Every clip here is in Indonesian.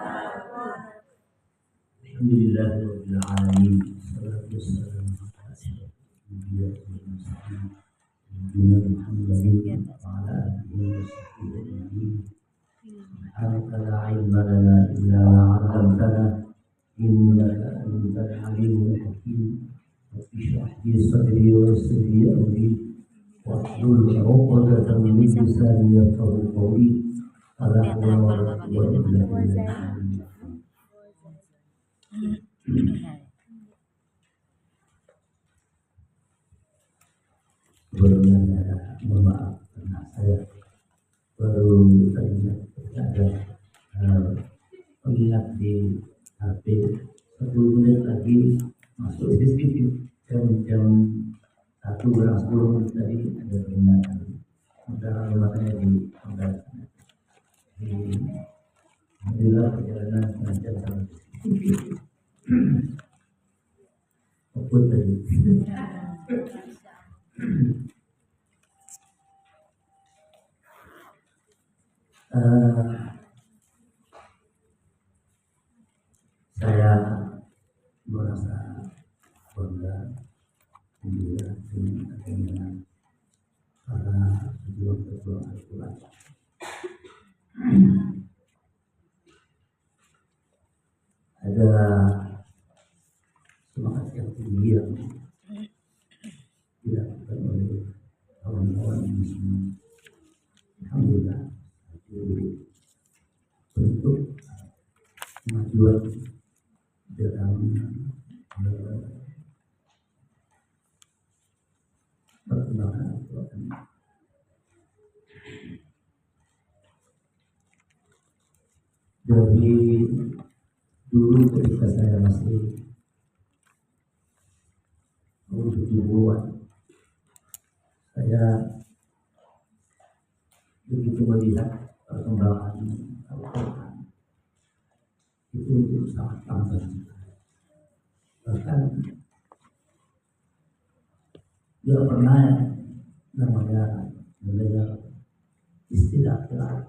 Alhamdulillahirabbil alamin. Wassalatu wassalamu ala asyrofil anbiya'i wal mursalin. Nabiyyina Muhammadin wa ala alihi washabbihi ajma'in. Subhanaka la ilma lana illa ma 'allamtana innaka antal alimul hakim. Rabbi shrah li sadri wa yassir li amri wahlul 'uqdatam min lisani yafqahu qawli. La hawla wa la quwwata illa billah. Sebelumnya saya mohon maaf karena saya baru teringat ada pengingat di HP 10 menit lagi masuk CCTV jam 1:10 tadi ada peringatan. Mudah makanya di alhamdulillah perjalanan lancar sampai CCTV. Fokus tadi. Saya merasa bangga dengan adanya para pejuang-pejuang Al-Quran. Ada semangat yang tinggi yang dilakukan oleh kawan-kawan ini semua. Alhamdulillah, untuk kemajuan dalam perkembangan Al-Quran. Dari dulu ketika saya masih umur 70-an, saya begitu melihat perkembangan Al-Quran itu sangat lambat. Bahkan tidak pernah namanya mendengar istilah qiraat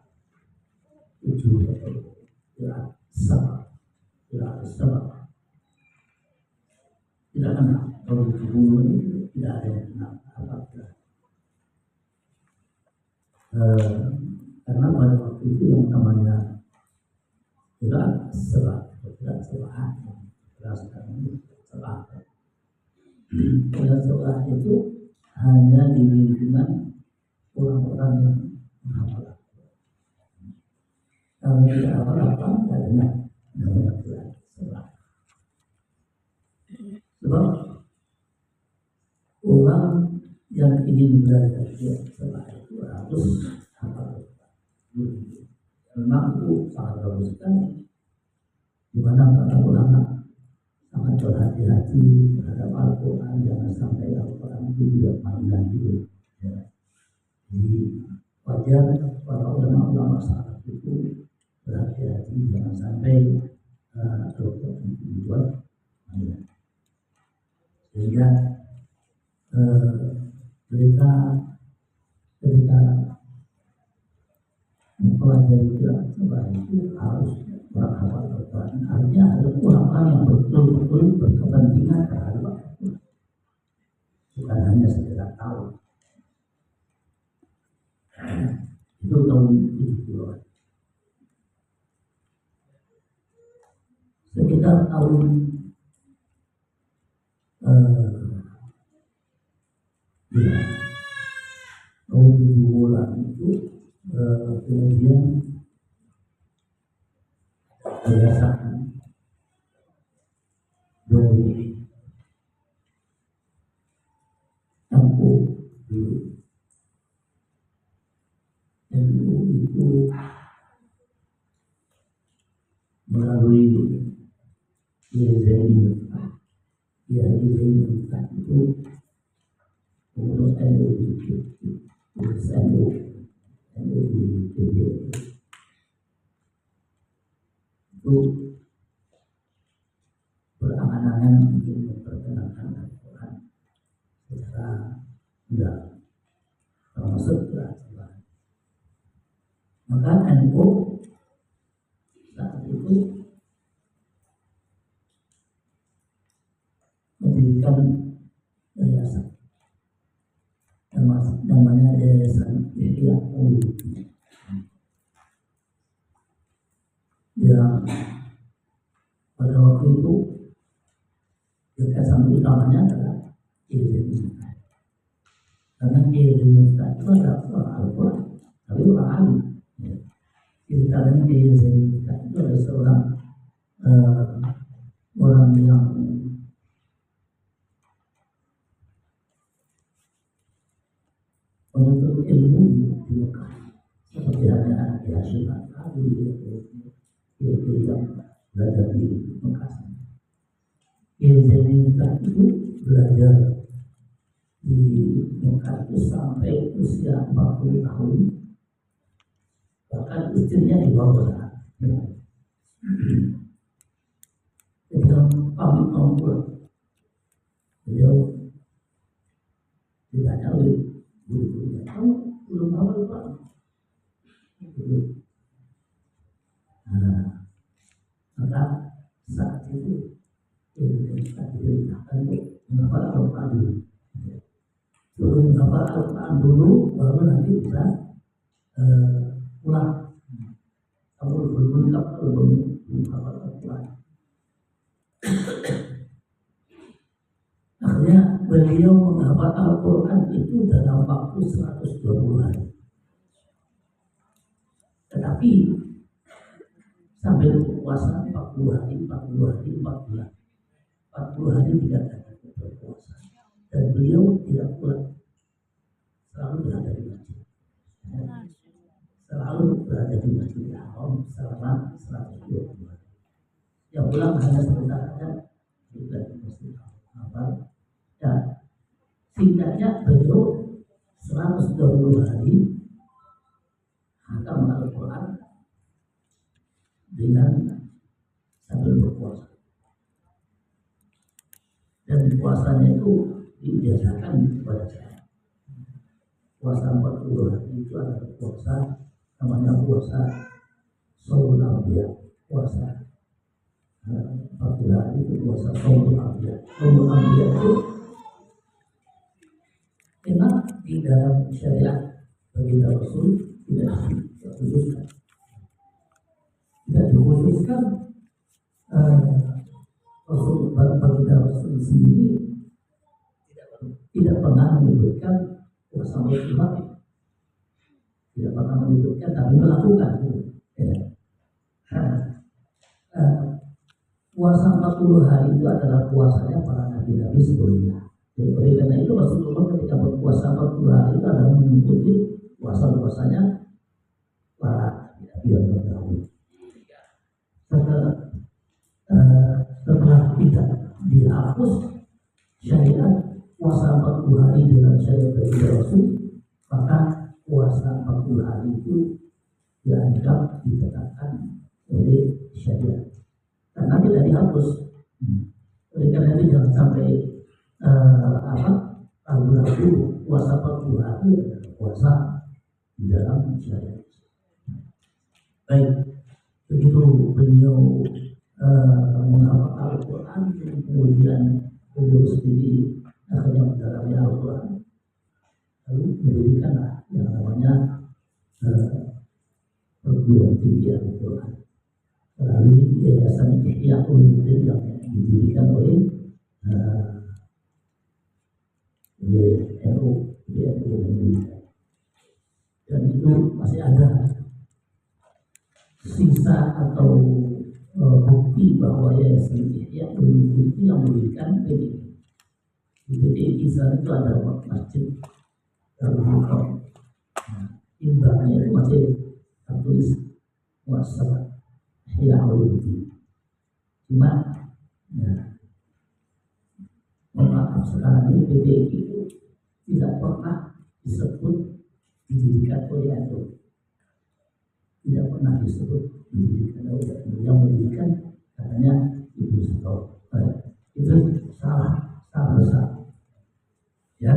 7 atau qiraat 7. Tidak kenal. Kalau 70 ini tidak ada yang kenal apa-apa. Karena pada waktu itu yang namanya qiraat salah, qiraat salah, qiraat itu hanya di lingkungan orang-orang yang menghafal. Kalau tidak apa-apa, tidak dengar namanya qiraat salah. Sebab orang yang ingin belajar qiraat salah itu harus hafal. Memang itu sangat bagus sekali. Di mana para ulama sangat berhati-hati terhadap Al-Quran, jangan sampai Al-Quran itu juga mainan gitu. Ya. Jadi wajar para ulama saat itu berhati-hati jangan sampai Al-Quran itu dibuat mainan. Sehingga mereka ketika mempelajari qiraat salah itu harus berhafal Al-Quran. Artinya ada orang-orang yang betul-betul berkepentingan terhadap Al-Quran, bukan hanya sekedar tahu. Itu tahun 70-an. Sekitar tahun tahun 70-an itu kemudian berdasarkan dari Tempo dulu, NU itu melalui Zaini itu pengurus NU itu berangan-angan untuk memperkenalkan Al-Quran secara enggak termasuk qiraat salah. Maka NU saat itu itu mendirikan yayasan namanya Yayasan Ihya Ulumuddin, yang pada waktu itu gagasan utamanya adalah ilmu. Karena ilmu itu adalah seorang Al-Quran, tapi orang alim. Jadi katanya ilmu itu adalah seorang orang yang menuntut ilmu di Mekah, seperti ada Hashim Al-Qadi yang berada di Mekah. Ilmu itu belajar di Mekah itu sampai usia 40 tahun, bahkan istrinya dibawa berat. Ketika pamit mau pulang, beliau ditanya oleh guru-gurunya, kamu belum hafal Pak? Maka saat itu kita diperintahkan untuk menghafal Al-Quran dulu. Suruh menghafal Al-Quran dulu, baru nanti bisa pulang. Kamu belum lengkap kalau belum menghafal Al-Quran. Akhirnya beliau menghafal Al-Quran itu dalam waktu 120 hari. Tetapi sambil berpuasa 40 hari tidak ada berpuasa. Dan beliau tidak pulang, selalu berada di masjid. Selalu berada di Masjidil Haram selama 120 hari. Yang pulang hanya sebentar saja juga di Masjidil Haram. Dan singkatnya beliau 120 hari hatam Al-Quran dengan sambil berpuasa. Dan puasanya itu dibiasakan kepada saya. Puasa 40 hari itu adalah puasa, namanya puasa Shaumul Anbiya. Puasa 40 hari itu puasa Shaumul Anbiya. Shaumul Anbiya itu memang di dalam syariat bagi Rasul tidak dikhususkan. Tidak dikhususkan Rasul bagi Rasul sendiri tidak pernah menyebutkan puasa mati. Tidak pernah menyebutkan, tapi melakukan. Puasa 40 hari itu adalah puasanya para nabi-nabi sebelumnya. Jadi oleh karena itu Rasulullah ketika berpuasa 40 hari itu adalah mengikuti puasa-puasanya para nabi yang terdahulu. Setelah tidak dihapus syariat puasa 40 hari dalam syariat bagi Rasul, maka puasa 40 hari itu dianggap ditetapkan oleh syariat karena tidak dihapus. Oleh karena itu jangan sampai ragu-ragu puasa 40 hari adalah puasa di dalam syariat. Baik, begitu beliau menghafal Al-Quran, kemudian beliau sendiri akhirnya mendalami Al-Quran, lalu mendirikanlah yang namanya perguruan tinggi Al-Quran melalui Yayasan Ihya Ulumuddin yang didirikan oleh NU dan itu masih ada sisa atau bukti bahwa Yayasan Ihya Ulumuddin itu yang mendirikan PDI. Di PDI sana itu ada masjid Darul Mukhtar. Imbahnya itu masih tertulis Muassasatul Ihya Ulumuddin. Cuma maaf sekarang ini PDI itu tidak pernah disebut didirikan oleh NU. Tidak pernah disebut didirikan oleh NU. Yang mendirikan katanya Ibu Suto. Itu salah besar. Ya,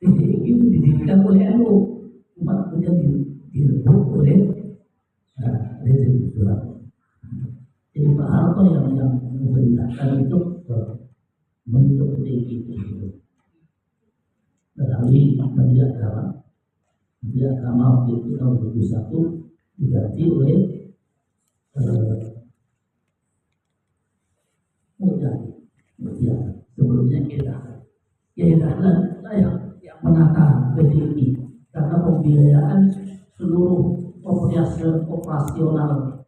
PDI itu didirikan oleh NU, cuma kemudian direbut oleh Reza surat. Jadi Pak Harto yang memerintahkan untuk membentuk PTI itu melalui Menteri Agama waktu itu tahun 2001 diganti oleh Mujadi. Sebelumnya kita yang menata PTI karena pembiayaan seluruh operasional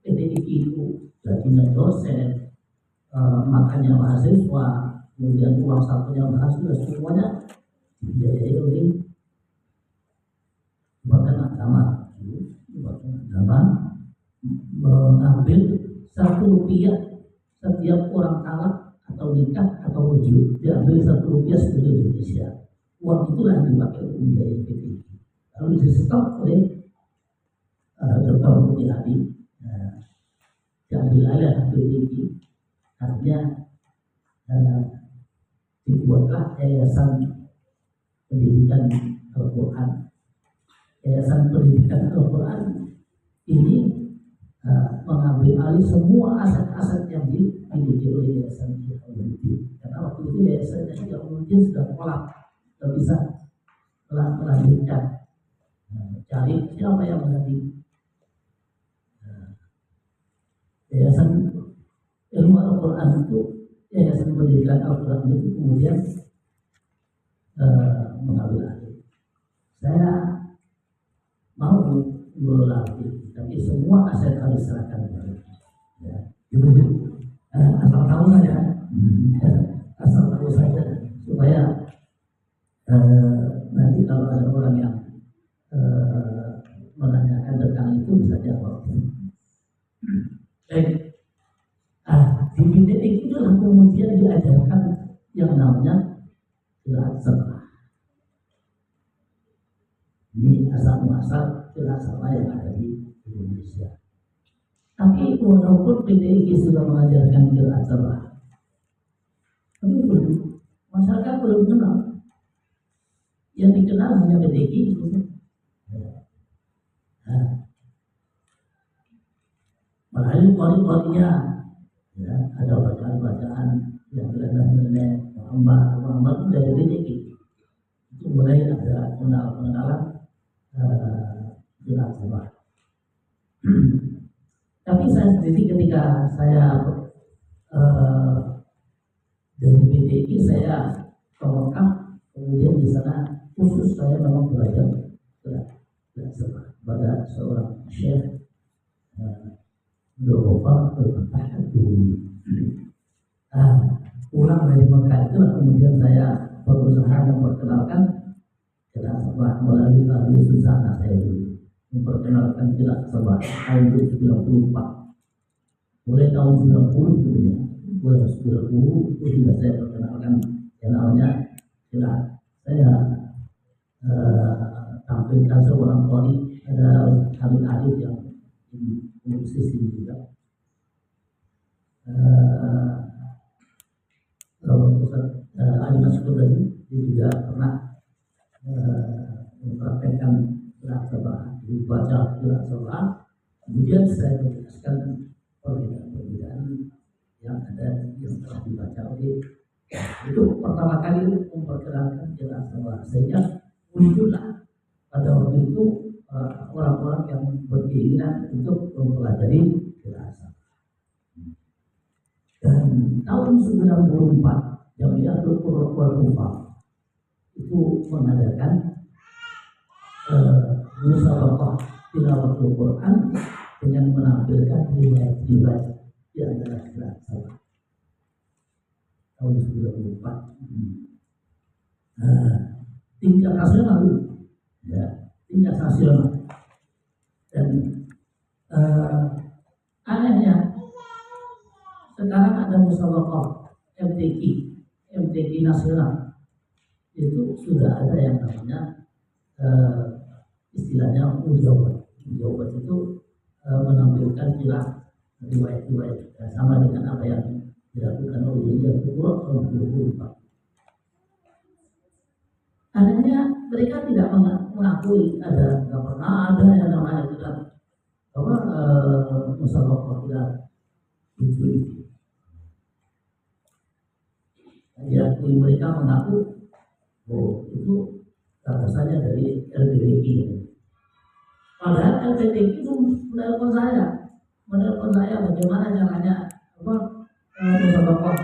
PTI itu gajinya dosen, makannya mahasiswa, kemudian uang sakunya mahasiswa, semuanya dibiayai oleh Kementerian Agama mengambil 1 rupiah setiap orang talak atau nikah atau rujuk, diambil 1 rupiah seluruh Indonesia. Uang itulah yang dipakai untuk membiayai PTI. Lalu di-stop oleh Dr. Mujadi, diambil alih PTI. Artinya dibuatlah Yayasan Pendidikan Al-Quran. Yayasan Pendidikan Al-Quran ini mengambil alih semua aset-aset yang dimiliki oleh Yayasan Al-Quran. Karena waktu itu Yayasan Al-Quran sudah kolap, tidak bisa melanjutkan. Cari siapa yang menjadi Yayasan Ilmu Al-Quran itu, Yayasan Pendidikan Al-Quran itu kemudian mengambil alih. Saya mau mengelola tapi semua aset harus diserahkan kepada ya. Asal tahu saja supaya nanti kalau ada orang yang menanyakan tentang itu bisa jawab. Di PTI itulah kemudian diajarkan yang namanya qiraat sabah. Ini asal-muasal qiraat sabah yang ada di Indonesia. Tapi walaupun PTI sudah mengajarkan qiraat sabah, tapi masyarakat belum kenal. Yang dikenal hanya PTI itu. Padahal qori-qorinya ya, ada bacaan-bacaan yang nilai-nilai Muhammad dari PTI. Itu mulai ada pengenalan qiraat sabah. Tapi saya sendiri ketika saya dari PTI saya ke Mekah, kemudian di sana khusus saya memang belajar qiraat sabah pada seorang syekh Doa berkata dulu. Pulang dari Mekah itu kemudian saya berusaha memperkenalkan qiraat sabah melalui ahli susana saya dulu. Memperkenalkan qiraat sabah tahun 1994. Mulai tahun 90 kemudian 2010 itu sudah saya perkenalkan yang namanya qiraat. Saya tampilkan seorang qori, ada Habib Adib yang musisi juga. Ali Maskur tadi dia juga pernah mempraktekkan qiraat sabah, dibaca qiraat sabah. Kemudian saya menjelaskan perbedaan yang ada yang telah dibaca oleh itu pertama kali memperkenalkan qiraat sabah, sehingga muncullah pada waktu itu orang-orang yang berkeinginan untuk mempelajari qiraat sabah. Dan tahun 94 Jamiatul Qur'an wal Kufah itu mengadakan musabaqah tilawatul Quran dengan menampilkan riwayat-riwayat di antara qiraat sabah tahun 94. Tingkat nasional ya, tingkat nasional. Dan anehnya sekarang ada musabaqah MTQ nasional, itu sudah ada yang namanya istilahnya mujawad itu menampilkan riwayat-riwayat sama dengan apa yang dilakukan oleh Jamiatul Qur'an tahun 2024. Adanya mereka tidak mengakui nggak pernah ada yang namanya musabaqah kita itu diakui, mereka mengaku itu atasannya dari LPDI. Padahal LPDI itu menelpon saya bagaimana caranya musabaqah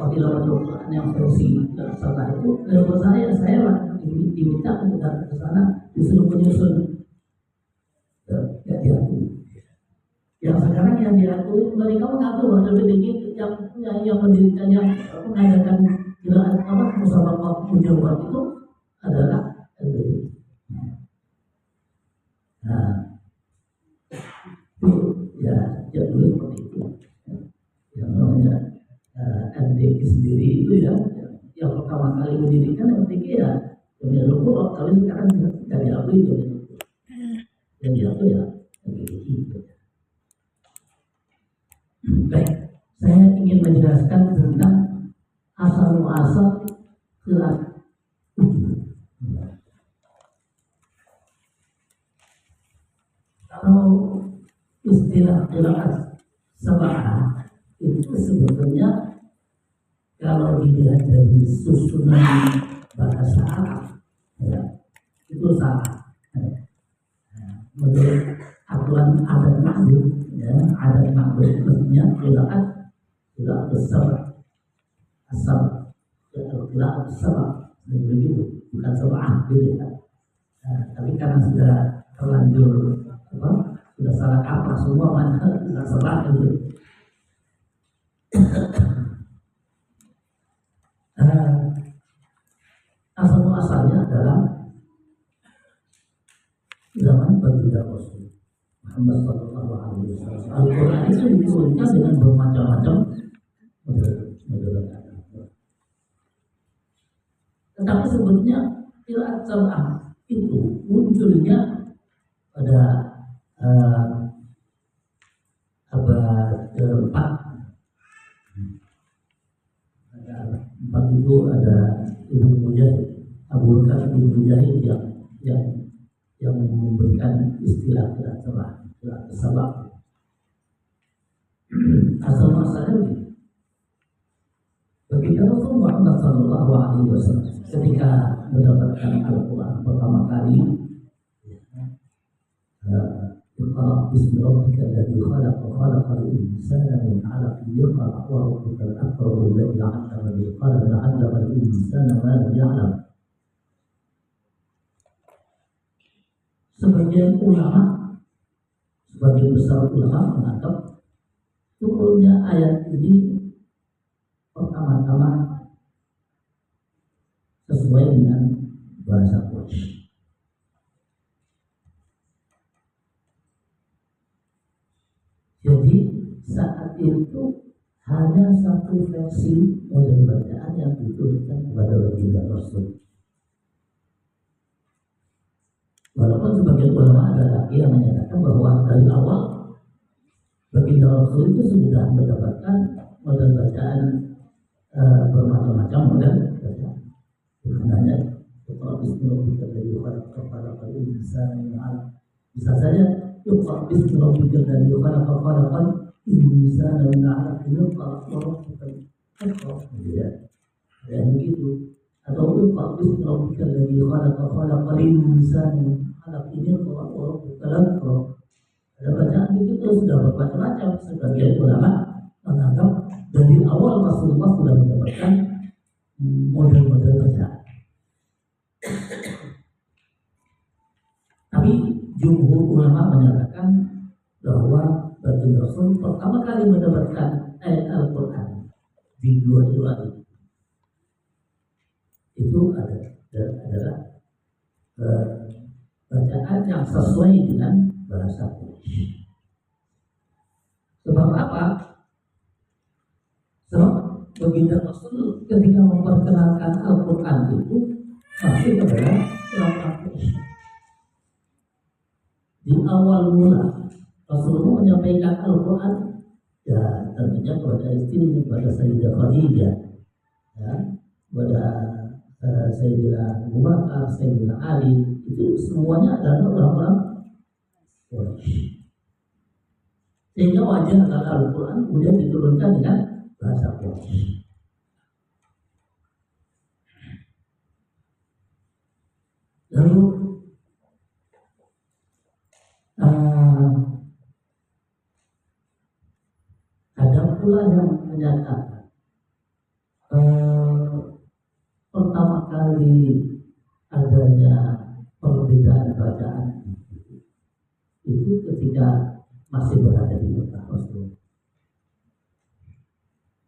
bila Al-Quran yang versi setelah itu menelpon saya lah diminta untuk datang ke sana disuruh menyusun ya diakui. Yang sekarang yang diakui mereka mengaku bahwa LPDI yang mendirikan yang mengadakan musabaqah mujawab itu adalah LPDI. Nah, itu ya dulu seperti itu. Yang namanya MDQ sendiri itu ya, yang pertama kali mendirikan MDQ ya, Jami'ul Qur'an, tapi sekarang tidak diakui yang diakui ya MDQ. Baik, saya ingin menjelaskan tentang asal muasal qiraat. Kalau istilah qiraat sab'ah itu sebetulnya kalau dilihat dari susunan bahasa Arab ya, itu salah. Menurut aturan adat makhluk ya, adat makhluk maksudnya qiraat sab'ah asal qiraat sab'ah begitu, bukan sab'ah gitu ya. Tapi karena sudah terlanjur sudah salah kaprah semua mana sudah salah itu. Asalnya adalah zaman baginda Rasul Muhammad Sallallahu Alaihi Wasallam. Al-Quran itu diturunkan dengan bermacam-macam model. Tetapi sebetulnya qiraat sab'ah itu munculnya pada abad ke-4. Empat itu ada Ibnu Mujahid, Abu Bakar Ibnu Mujahid yang memberikan istilah qiraat sab'ah. Asal muasalnya begitu Rasul Muhammad Sallallahu Alaihi Wasallam ketika mendapatkan Al-Quran pertama kali, Iqra bismi rabbikal ladzi khalaq khalaqal insana min 'alaq iqra wa rabbukal akram alladzi 'allama bil qalam 'allama al insana ma lam ya'lam. Sebagian besar ulama menganggap turunnya ayat ini pertama-tama sesuai dengan bahasa Quraisy. Jadi saat itu hanya satu versi model bacaan yang dituliskan kepada baginda Rasul. Walaupun sebagian ulama ada lagi yang menyatakan bahwa dari awal baginda Rasul itu sudah mendapatkan model bacaan bermacam-macam model bacaan. Bukan hanya Iqra bismi rabbikal ladzi khalaq khalaqal insana min 'alaq. Bisa saja Iqra bismi rabbikal ladzi khalaq khalaqal insana min 'alaq. Iqra wa rabbukal akram. Ya. Dan begitu. Atau Iqra bismi rabbikal ladzi khalaq khalaqal insana min 'alaq. Iqra wa rabbukal akram. Ada bacaan begitu sudah bermacam-macam. Sebagian ulama menganggap dari awal Rasulullah sudah mendapatkan model-model bacaan. Tapi jumhur ulama menyatakan bahwa baginda Rasul pertama kali mendapatkan ayat Al-Quran di dua itu adalah bacaan yang sesuai dengan bahasa Quraisy. Sebab apa? Sebab baginda Rasul ketika memperkenalkan Al-Quran itu masih kepada orang Quraisy. Di awal mula Rasulullah menyampaikan Al-Quran ya tentunya kepada istrinya, kepada Sayyidah Khadijah, ya, kepada Sayyidina Abu Bakar, Sayyidina Ali, itu semuanya adalah orang-orang Quraisy. Sehingga wajar kalau Al-Quran kemudian diturunkan dengan bahasa Quraisy. Lalu ada pula yang menyatakan pertama kali adanya perbedaan bacaan itu ketika masih berada di Mekah. Rasul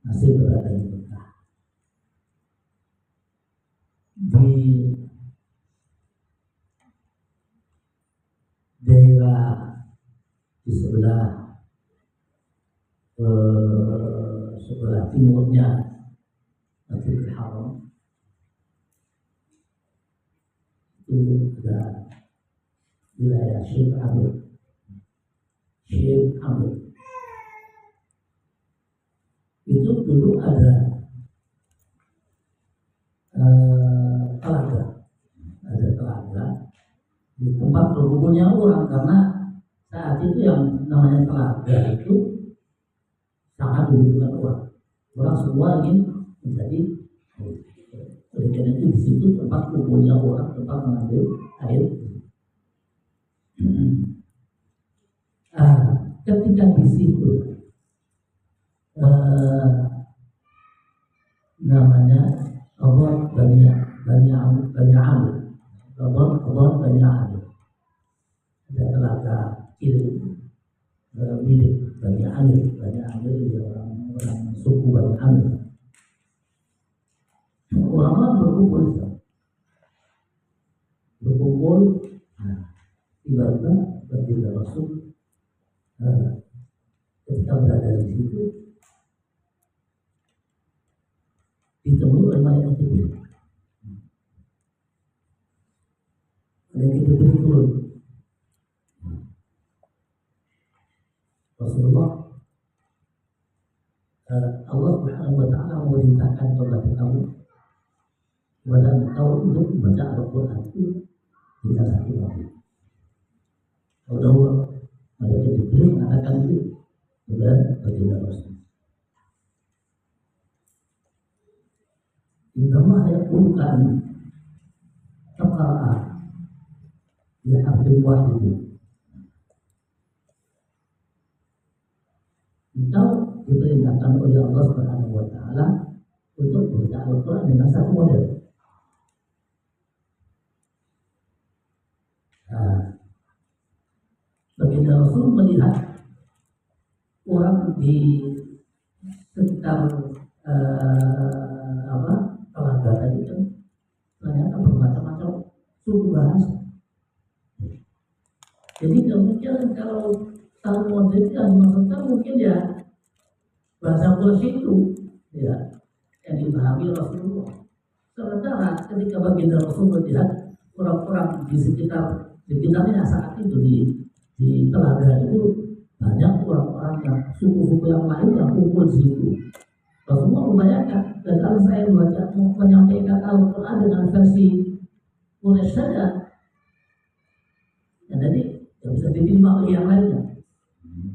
masih berada di Mekah, di daerah di sebelah timurnya Masjidil Haram itu ada wilayah Syekh Amir. Itu dulu ada telaga di tempat berkumpulnya orang, karena saat itu yang namanya telaga itu sangat dibutuhkan orang. Orang semua ingin menjadi oleh karena itu di situ tempat kumpulnya orang, tempat mengambil air. Ketika di situ namanya Allah Bani Amr, Allah Bani Amr, ada telaga kecil milik Bani Amr orang suku Bani Amr. Orang-orang berkumpul, tiba-tiba ketika Rasul ketika berada di situ ditemui oleh malaikat Jibril. Malaikat Jibril turun. Rasulullah, Allah Subhanahu wa Ta'ala memerintahkan kepada kamu untuk membaca Al-Quran itu tidak satu lagi. Kalau malaikat Jibril mengatakan itu, kemudian baginda Rasul, Innama yaqulkan taqra'a bi harfin wahid. Engkau diperintahkan oleh Allah Subhanahu wa Ta'ala untuk membaca Al-Quran dengan satu model. Baginda Rasul melihat orang di sekitar telaga tadi kan ternyata bermacam-macam suku bahasa. Jadi kemungkinan kalau satu model yang dimaksudkan mungkin ya bahasa Quraisy itu ya yang dipahami Rasulullah. Sementara ketika baginda Rasul melihat orang-orang di sekitarnya saat itu di telaga itu banyak orang-orang yang suku-suku yang lain yang kumpul di situ. Rasulullah membayangkan, dan kalau saya menyampaikan Al-Quran dengan versi Quraisy saja, ya nanti tidak bisa diterima oleh yang lainnya.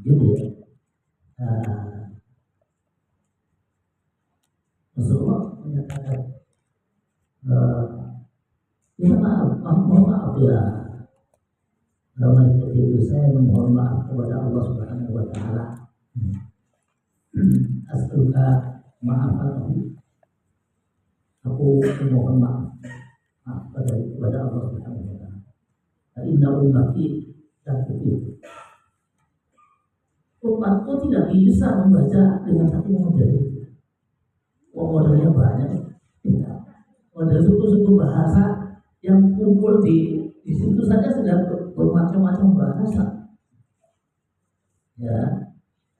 Gitu ya. Rasulullah menyatakan, ya mohon maaf ya, malaikat itu saya memohon maaf kepada Allah Subhanahu wa Ta'ala. As'aluka ma'afatahu. Aku memohon maaf kepada Allah Subhanahu wa Ta'ala. Inna ummati la tuqil. Umatku tidak bisa membaca dengan satu model. Modelnya banyak. Model suku-suku bahasa yang kumpul di situ saja sudah bermacam-macam bahasa. Ya,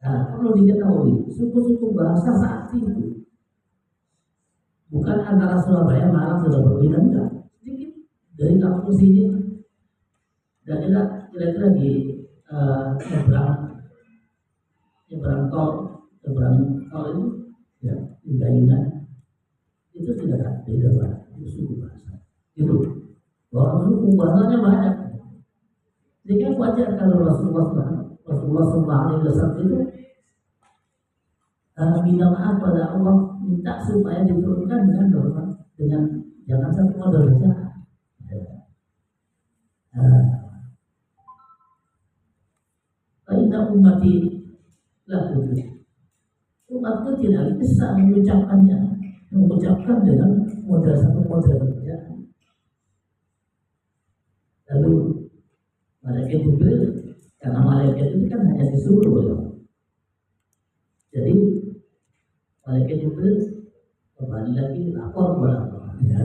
perlu diketahui suku-suku bahasa saat itu bukan antara Surabaya Malang sudah berbeda, enggak. Sedikit dari kampung sini dan kira-kira di nyebrang tol itu ya di Gayunan itu tidak beda banget. suku bahasa. Itu bahwa suku bahasanya banyak. Jadi wajar kalau Rasulullah SAW itu minta maaf pada Allah, minta supaya diturunkan dengan jangan satu model jahat. Inna ummati la tudrik. Umatku tidak bisa mengucapkan dengan model satu model jahat. Lalu malaikat Jibril, karena malaikat itu kan hanya disuruh ya. Jadi malaikat Jibril kembali lagi lapor kepada Allah ya.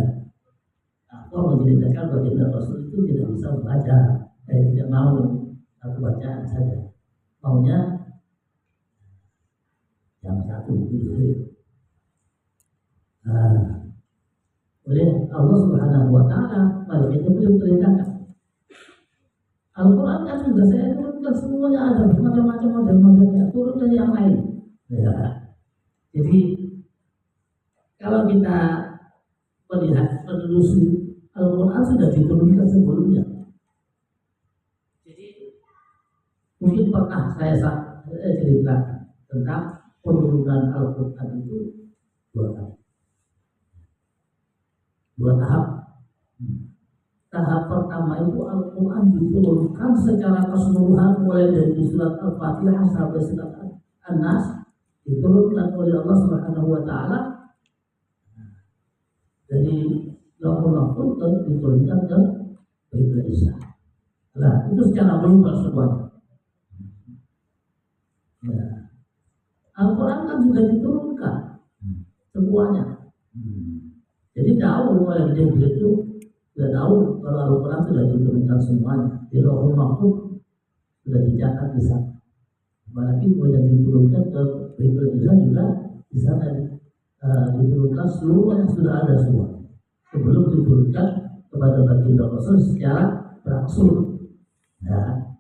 Lapor menceritakan bagaimana Rasul itu tidak bisa membaca, tidak mau satu bacaan saja, maunya yang satu gitu. Oleh Allah Subhanahu Wa Taala malaikat Jibril perintahkan. Al-Quran kan sudah saya turunkan semuanya, ada macam-macam model-modelnya, turun dari yang lain. Ya. Jadi kalau kita melihat menelusuri Al-Quran sudah diturunkan sebelumnya. Jadi mungkin pernah saya cerita tentang penurunan Al-Quran itu dua tahap. Tahap pertama itu Al-Quran diturunkan secara keseluruhan mulai dari surat Al-Fatihah sampai surat An-Nas, diturunkan oleh Allah Subhanahu Wa Taala dari Lauhul Mahfuz dan diturunkan ke Baitul Izza. Nah, itu secara global semuanya. Ya. Al-Quran kan juga diturunkan semuanya. Jadi tahu oleh Jibril itu sudah tahu kalau Al-Quran sudah diturunkan semuanya. Di Lauhul Mahfuz sudah dicatat di sana. Apalagi sudah diturunkan ke Baitul Izza juga di sana diturunkan seluruhnya sudah ada semua. Sebelum diturunkan kepada baginda Rasul secara langsung. Nah,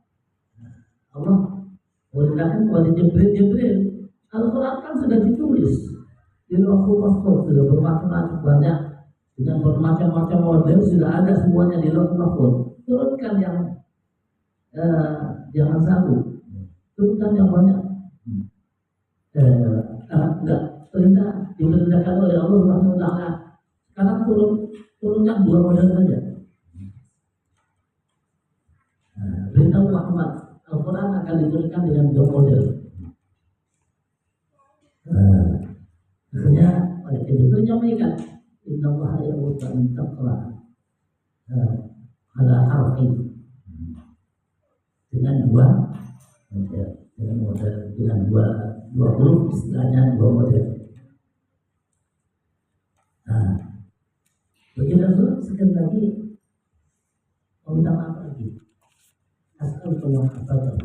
Allah memerintahkan kepada Jibril. Al-Quran kan sudah ditulis di Lauhul Mahfuz, sudah bermacam-macam banyak dengan bermacam-macam model, sudah ada semuanya di Lauhul Mahfuz. Turunkan yang jangan satu, turunkan yang banyak. Enggak, diperintahkan oleh Allah Subhanahu Wa Taala. Sekarang turunkan 2 model saja. Berita Muhammad, Al-Quran akan diturunkan dengan 2 model. Akhirnya oleh itu menyampaikan, Inna Allah ya'muru an taqra ala harfi, dengan 2 model, dengan dua huruf, istilahnya 2 model. Begitu sekali lagi meminta maaf lagi. Asal kewafatan.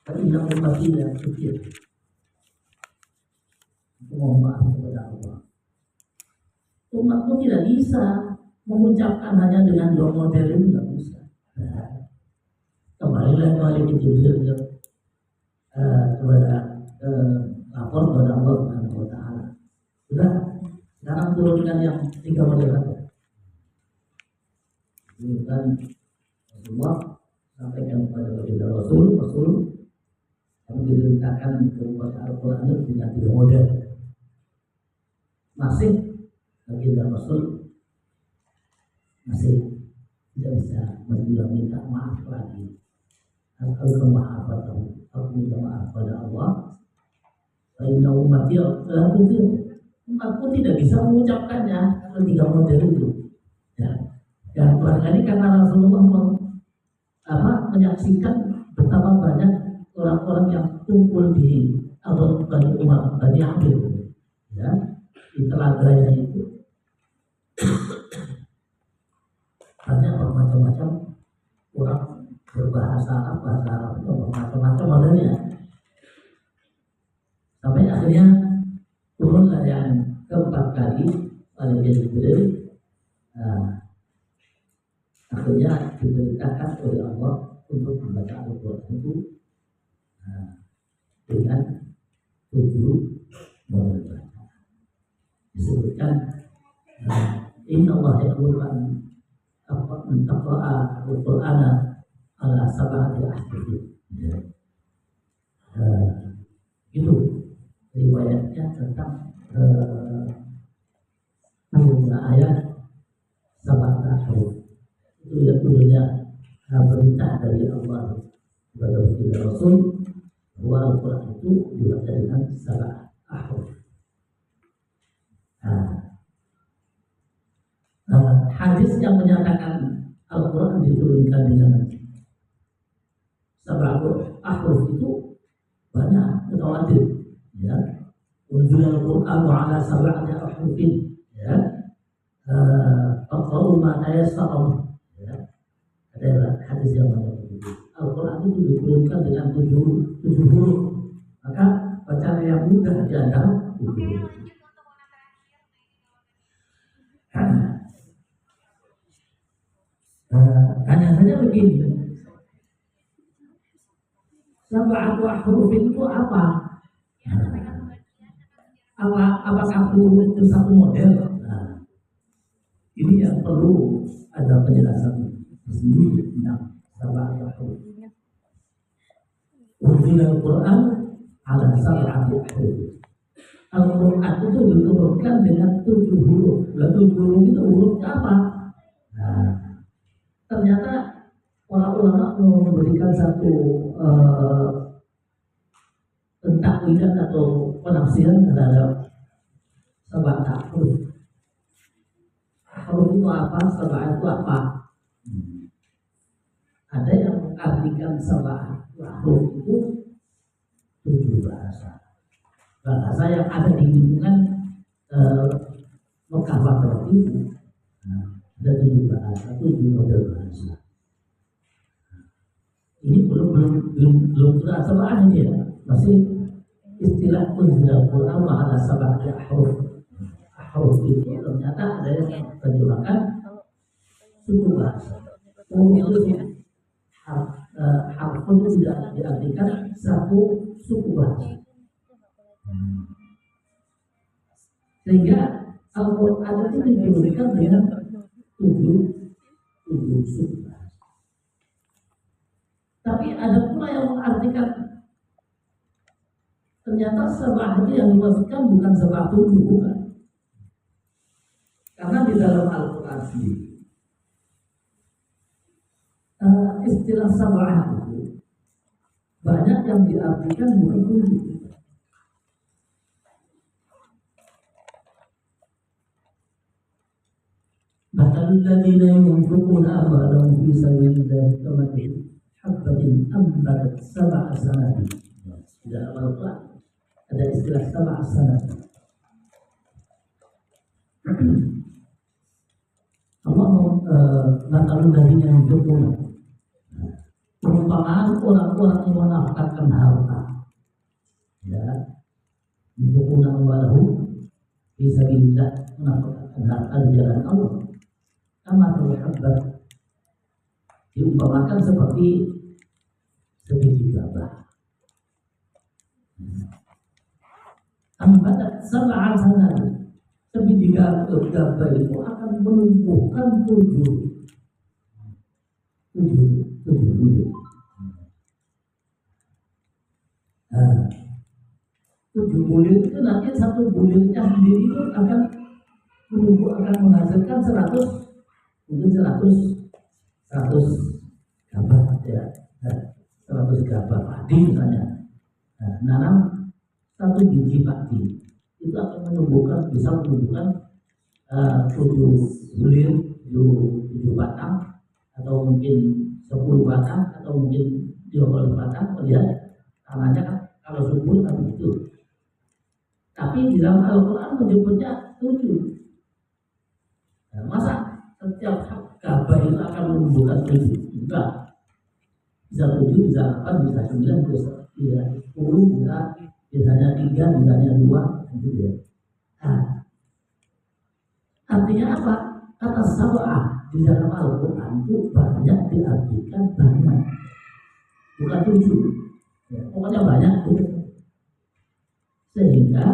Karena umat tidak kecil. Mohon maaf kepada Allah. Umatku tidak bisa mengucapkan hanya dengan 2 model itu, tidak bisa. Kembali lagi Jibril kepada lapor kepada Allah Subhanahu Wa Taala. Sudah, sekarang turunkan yang 3 model saja. Turunkan semua, sampaikan kepada baginda Rasul kami diberitakan kepada Al-Quran dengan 3 model. Masih baginda Rasul masih tidak bisa minta maaf lagi. Aku minta maaf pada Allah. Inna ummati la tudrik. Umatku tidak bisa mengucapkannya kalau 3 model itu. Ya. Dan barangkali karena Rasulullah menyaksikan betapa banyak orang-orang yang kumpul di Bani Amir, ya, di telaganya itu banyak macam-macam orang berbahasa Arab itu macam-macam modelnya. Sampai akhirnya turunlah yang keempat kali oleh Jibril. Akhirnya diberitakan oleh Allah untuk membaca Al-Quran itu dengan 7 model bacaan. Disebutkan Inna Allah yaqulkan mentaqra'a al-Qur'ana ala sab'ati ahrufi. Ya. Itu riwayatnya tentang turunnya ayat sab'ati ahruf. Itu yang turunnya perintah dari Allah kepada Rasul bahwa Al-Quran itu dibaca dengan sab'ati ahruf. Hadis yang menyatakan Al-Quran diturunkan dengan sab'ati ahruf itu banyak, mutawatir, ya. Unzila al-Qur'anu ala sab'ati ahrufin, ya. Faqra'u ma tayassara, ya. Ada hadis yang mengatakan Al-Quran itu diturunkan dengan tujuh huruf, maka bacaan yang mudah di antara tujuh huruf. Tanya saja begini, sab'atu ahruf itu apa? Apakah huruf itu satu model? Nah, ini yang perlu ada penjelasan sendiri tentang sab'atu ahruf. Unzila al-Qur'an ala sab'ati ahruf. Al-Quran itu diturunkan dengan 7 huruf. Lalu 7 huruf itu hurufnya apa? Nah, ternyata para ulama memberikan satu pentakwilan atau penafsiran terhadap sab'ati ahruf. Huruf itu apa? Sab'ah itu apa? Ada yang mengartikan sab'ati ahruf itu 7 bahasa. Bahasa yang ada di lingkungan Mekah waktu itu. Ada 7 bahasa, 7 model bahasa. Ini belum terasa ini ya, masih istilah unzila al-Qur'an ala sab'ati ahruf. Ahruf itu ternyata ada yang menerjemahkan suku bahasa. Itu harf itu tidak diartikan satu suku bahasa. Sehingga Al-Quran itu diturunkan dengan 7 suku bahasa. Tapi ada pula yang mengartikan ternyata sab'ah itu yang dimaksudkan bukan sab'ah 7, bukan. Karena di dalam Al-Quran sendiri istilah sab'ah itu banyak yang diartikan bukan 7. Bahkan alladziina yunfiquna amwaalahum fi sabiilillaahi kamathali habbatin ambatat sab'a sanabil. Di dalam Al-Quran ada istilah sab'a sanabil. Allah mengatakan alladziina yunfiquna, perumpamaan orang-orang yang menafkahkan harta, ya, yunfiquna amwaalahum fi sabiilillah, menafkahkan harta di jalan Allah. Kama terlihat diumpamakan seperti sebiji gabah. Ambatat sab'a sanabil, sebiji gabah itu akan menumbuhkan 7 bulir. 7 bulir itu nanti satu bulirnya sendiri itu akan menghasilkan 100 gabah, ya, 100 gabah padi misalnya. Nanam 1 biji padi itu akan bisa menumbuhkan 7 bulir, 7 batang, atau mungkin 10 batang, atau mungkin 20 batang. Lihat tanahnya kan kalau subur kan begitu. Tapi di dalam Al-Quran menyebutnya 7. Masa setiap gabah itu akan menumbuhkan 7? Enggak. Bisa 7, bisa 8, bisa 9, bisa 10, biasanya 3, biasanya 2, gitu ya. Artinya apa? Kata sab'ah di dalam Al-Quran itu banyak diartikan banyak, bukan 7. Ya, pokoknya banyak itu. Sehingga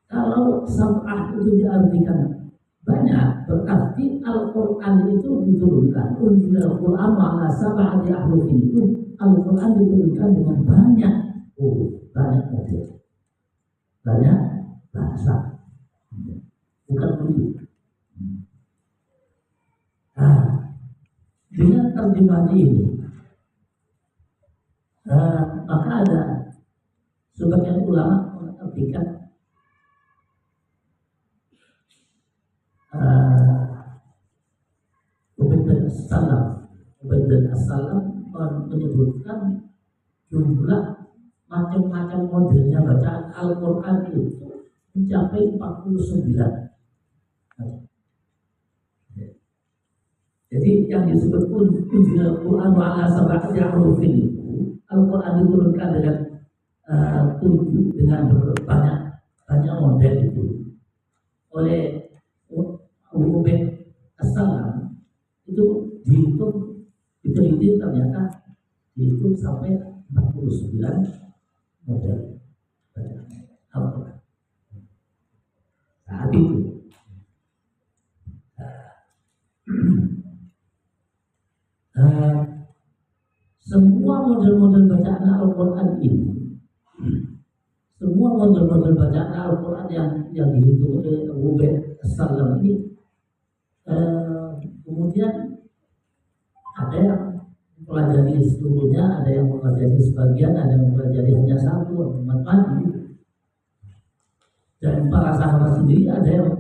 kalau sab'ah itu diartikan banyak, berarti Al-Quran itu diturunkan. Al-Quran ala sab'ati ahrufin itu Al-Quran diturunkan dengan banyak banyak model, banyak bahasa, bukan begitu. Dengan terjemahan ini, maka ada sebagian ulama mengartikan Ubaid bin As-Salam menyebutkan jumlah macam-macam modelnya bacaan Al-Quran itu mencapai 49. Jadi yang disebut Al-Quran wa ala sab'ati ahrufin itu Al-Quran diturunkan dengan banyak model itu oleh Ubaid As-Salam. Itu dihitung diteliti, ternyata dihitung sampai 49 model Al-Quran saat itu. Semua model-model bacaan Al-Quran ini, semua model-model bacaan Al-Quran yang dihitung oleh Ubaid As-Salam ini, kemudian ada yang mempelajari seluruhnya, ada yang mempelajari sebagian, ada yang mempelajari hanya satu, macam-macam. Dan para sahabat sendiri ada yang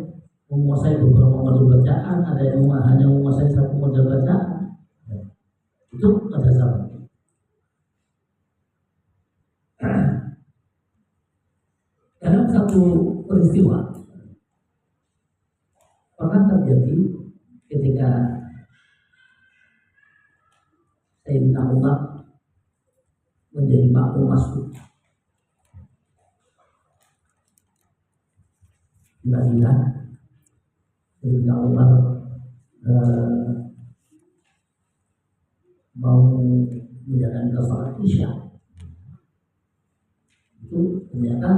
menguasai beberapa model bacaan, ada yang hanya menguasai satu model bacaan. Itu pada zaman. Dalam satu peristiwa pernah terjadi ketika Sayyidina Umar menjadi makmum masjid di Madinah. Sayyidina Umar mau menjalankan salat Isya, itu ternyata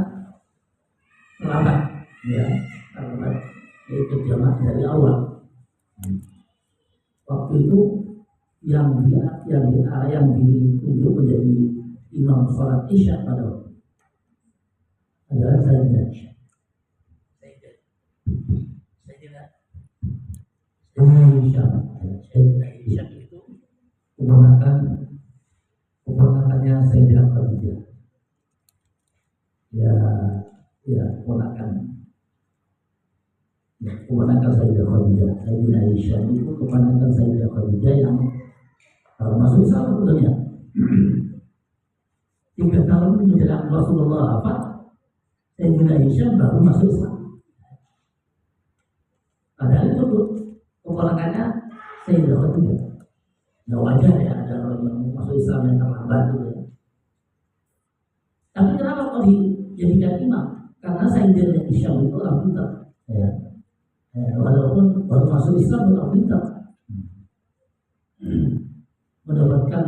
terlambat, terlambat ikut jamaah dari awal. Waktu itu yang ditunjuk menjadi imam salat Isya pada waktu adalah Sayyidina Isya itu keponakannya Sayyidah Khadijah. Keponakan Sayyidah Khadijah. Sayyidina Isya itu keponakan Sayyidah Khadijah yang masuk Islam sebetulnya. 3 tahun menjelang Rasulullah wafat, Sayyidina Isya baru masuk Islam. Padahal itu keponakannya Sayyidah Khadijah. Nggak wajar ya ada orang yang masuk Islam yang terlambat gitu ya. Tapi kenapa kok dijadikan imam? Karena Sayyidina Isya itu orang pintar, ya. Walaupun baru masuk Islam orang pintar, mendapatkan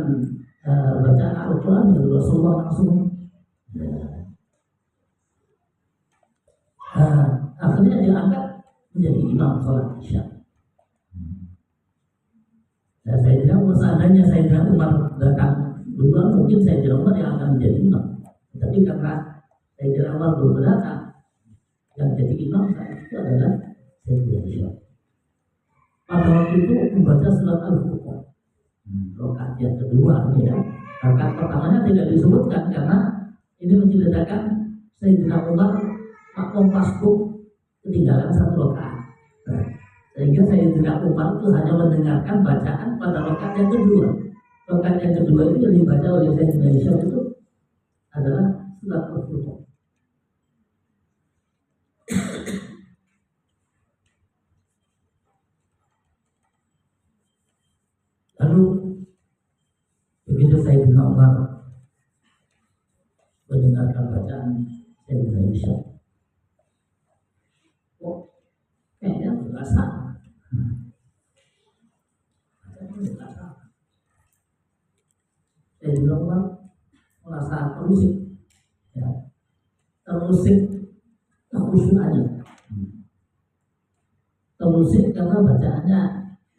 bacaan Al-Quran dari Rasulullah langsung. Akhirnya diangkat menjadi imam sholat Isya. Dan seandainya Sayyidina Umar datang duluan, mungkin Sayyidina Umar yang akan menjadi imam. Tapi karena Sayyidina Umar belum datang, yang jadi imam saat itu adalah Sayyidina Isya. Pada waktu itu membaca surat Al-Furqan, rakaat yang kedua ini ya. Rakaat pertamanya tidak disebutkan karena ini menceritakan Sayyidina Umar makmum masbuk ketinggalan 1 rakaat. Sehingga Sayyidina Umar itu hanya mendengarkan bacaan pada rakaat yang kedua. Rakaat yang kedua itu yang dibaca oleh Sayyidina Isya itu adalah surat Al-Furqan. Lalu begitu Sayyidina Umar mendengarkan bacaan Sayyidina Isya, kayaknya berasa. Sayyidina Umar merasa terusik, ya, terusik kekhusyukannya, terusik karena bacaannya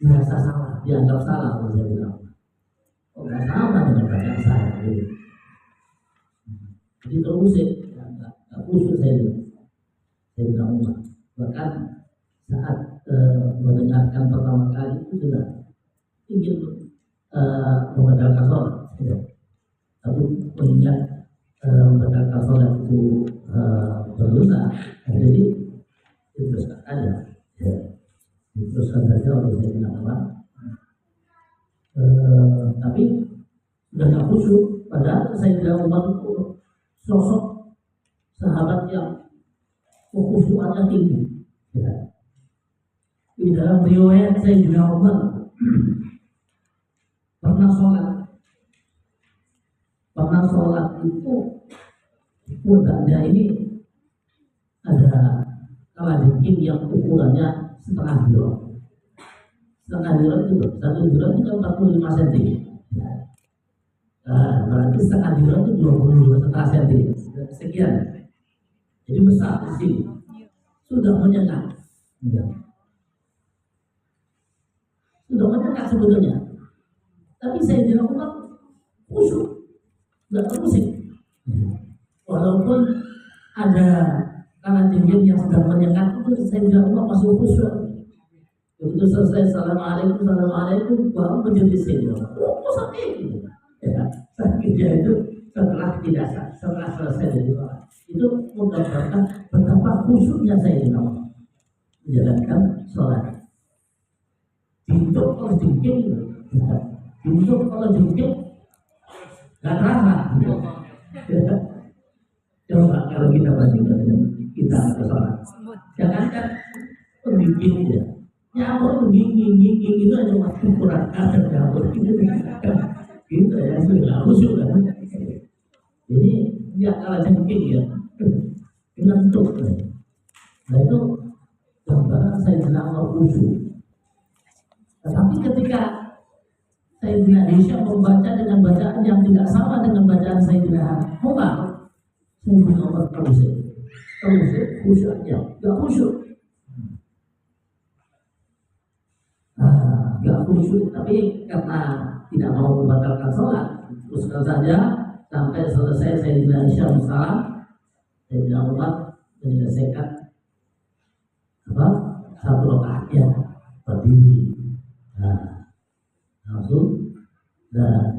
merasa salah, dianggap salah oleh saya bilang. Oh, nggak sama dengan bacaan saya. Jadi terusik, nggak khusyuk saya bilang. Saya bilang Umar. Bahkan saat mendengarkan pertama kali itu sudah ingin membatalkan sholat, ya. Tapi mengingat membatalkan sholat itu berdosa, jadi diteruskan aja, ya. Diteruskan saja oleh saya bilang apa? Tapi sudah nggak khusyuk. Padahal saya bilang Umar itu sosok sahabat yang kekhusyukannya tinggi. Ya. Di dalam riwayat saya bilang Umar pernah sholat itu pundaknya ini ada kalajengking yang ukurannya setengah dirham. Setengah dirham itu satu dirham itu 45 cm. Ya. Berarti setengah dirham itu 22,5 cm. Sekian. Jadi besar di sini. Sudah menyengat. Ya. Sudah menyengat sebetulnya. Tapi saya bilang Umar khusyuk, nggak terusik. Walaupun ada kalajengking yang sedang menyengat itu, saya bilang Umar masih khusyuk. Begitu selesai assalamualaikum baru menjadi sini. Oh, sakit gitu. Ya, sakitnya itu setelah selesai dari sholat. Itu menggambarkan betapa khusyuknya saya bilang menjalankan sholat. Pintu kalau jengking, pintu kalau jengking nggak terasa. Coba kalau kita bandingkan dengan kita ke sholat, jangankan penggigit ya, nyamuk menggigit itu aja masih kurang ada nyamuk gitu ya, sudah khusyuk kan. Jadi dia kalah jengking ya, ngantuk. Nah itu gambaran saya bilang khusyuk. Tetapi ketika Sayyidina Aisyah membaca dengan bacaan yang tidak sama dengan bacaan Sayyidina Umar, Sayyidina Umar terusik khusyuknya, gak khusyuk. Gak khusyuk, tapi karena tidak mau membatalkan sholat, teruskan saja sampai selesai Sayyidina Aisyah salam. Sayyidina Umar menyelesaikan satu rakaatnya berdiri. Langsung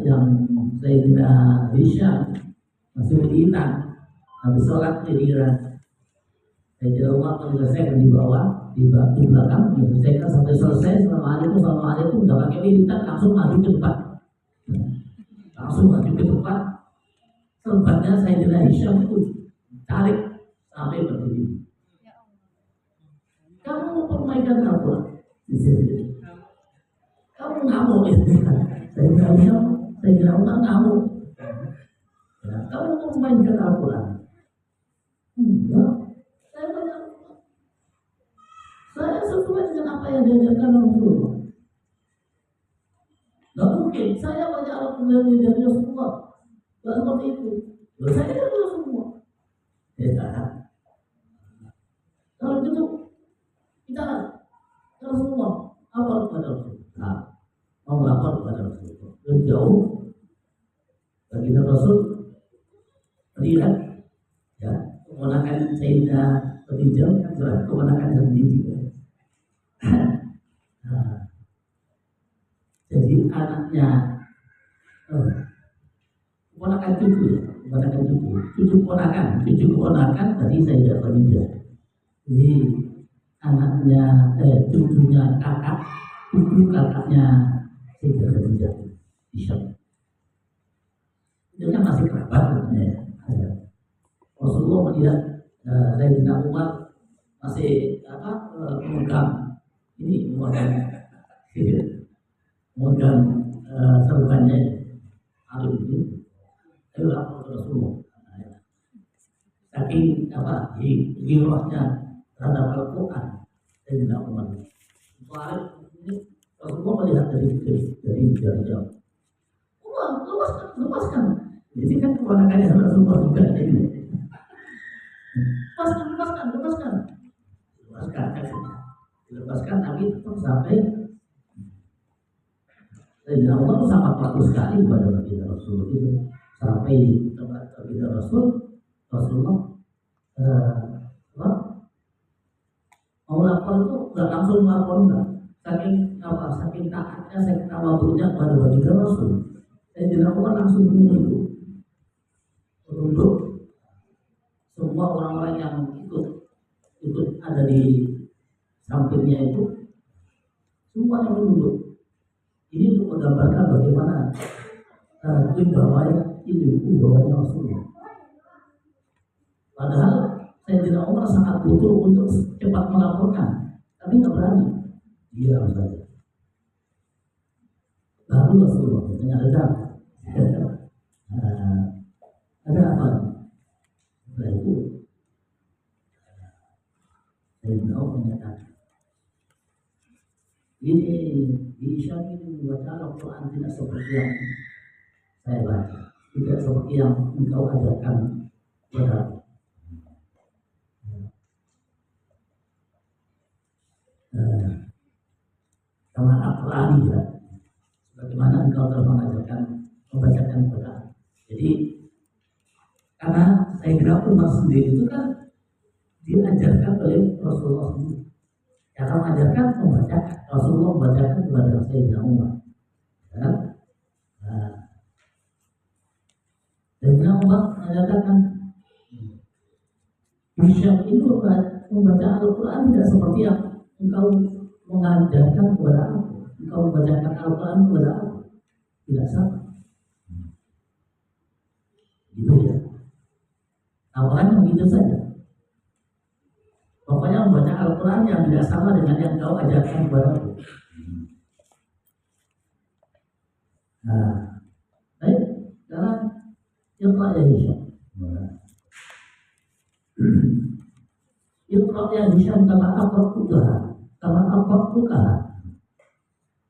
yang Sayyidina Aisyah masih beriman habis sholat ketiduran. Sayyidina Umar menyelesaikan di bawah, di belakang, menyelesaikan sampai selesai. Assalamualaikum, udah pakai militan, langsung maju ke depan. Sempatnya Sayyidina Aisyah itu tarik sampai berdiri. Kamu mau permainkan apa? Di sini. Kamu ngamuk ya? Saya kira Umar ngamuk. Ya, kamu mau mainkan Al-Quran? Enggak. Saya sesuai dengan apa yang diajarkan Rasulullah. Tidak mungkin saya baca Al-Quran dari Rasulullah. Tidak seperti itu. Saya dari Rasulullah. Ya, kalau gitu kita Rasulullah apa kepada Rasulullah? Mau melapor kepada Rasulullah. Lebih jauh baginda Rasul melihat ya keponakan Sayyidina Khadijah adalah keponakan sendiri. Jadi anaknya keponakan cucu keponakan tadi Sayyidah Khadijah. Jadi anaknya cucunya cucu kakaknya Sayyidah Khadijah Isyam. Itu kan masih kerabat ya. Rasulullah melihat Sayyidina Umar masih memegang serukannya alif itu. Ayo lapor ke Rasulullah. Saking girohnya terhadap Al-Quran Sayyidina Umar. Soalnya ini Rasulullah melihat dari jauh. Umar, lepaskan. Jadi kan keponakannya Rasulullah juga ini. Lepaskan. dilepaskan Nabi tetap sampai. Sayyidina Umar itu sangat patuh sekali kepada baginda Rasul itu. Sampai di tempat baginda Rasulullah mau lapor itu nggak langsung lapor, enggak. Saking taatnya, saking tawadhunya kepada baginda Rasul. Sayyidina Umar langsung menunduk semua orang-orang yang ikut ada di sampingnya itu, semuanya menunduk. Ini untuk menggambarkan bagaimana wibawanya Rasulullah. Padahal Sayyidina Umar sangat butuh untuk cepat melaporkan, tapi nggak berani. Diam saja. Lalu Rasulullah bertanya, ada apa? Setelah itu Sayyidina Umar menyatakan, ini di Syam ini membaca Al-Quran tidak seperti yang saya baca, tidak seperti yang engkau ajarkan kepada sama Al-Quran ya, sebagaimana engkau telah mengajarkan membacakan Quran. Jadi karena saya kira Umar sendiri itu kan diajarkan oleh Rasulullah sendiri. Yang mengajarkan membacakan, Rasulullah membacakan kepada Sayyidina Umar. Ya. Sayyidina Umar menyatakan, Syam itu membaca Al-Quran tidak seperti yang engkau mengajarkan kepada aku. Engkau membacakan Al-Quran kepada aku. Tidak sama. Gitu ya. Awalnya begitu saja. Pokoknya membaca Al-Quran yang tidak sama dengan yang kau ajarkan kepada aku. Nah, baik, sekarang Iqra ya Hisham. Iqra ya Hisham kama aqra'tuka.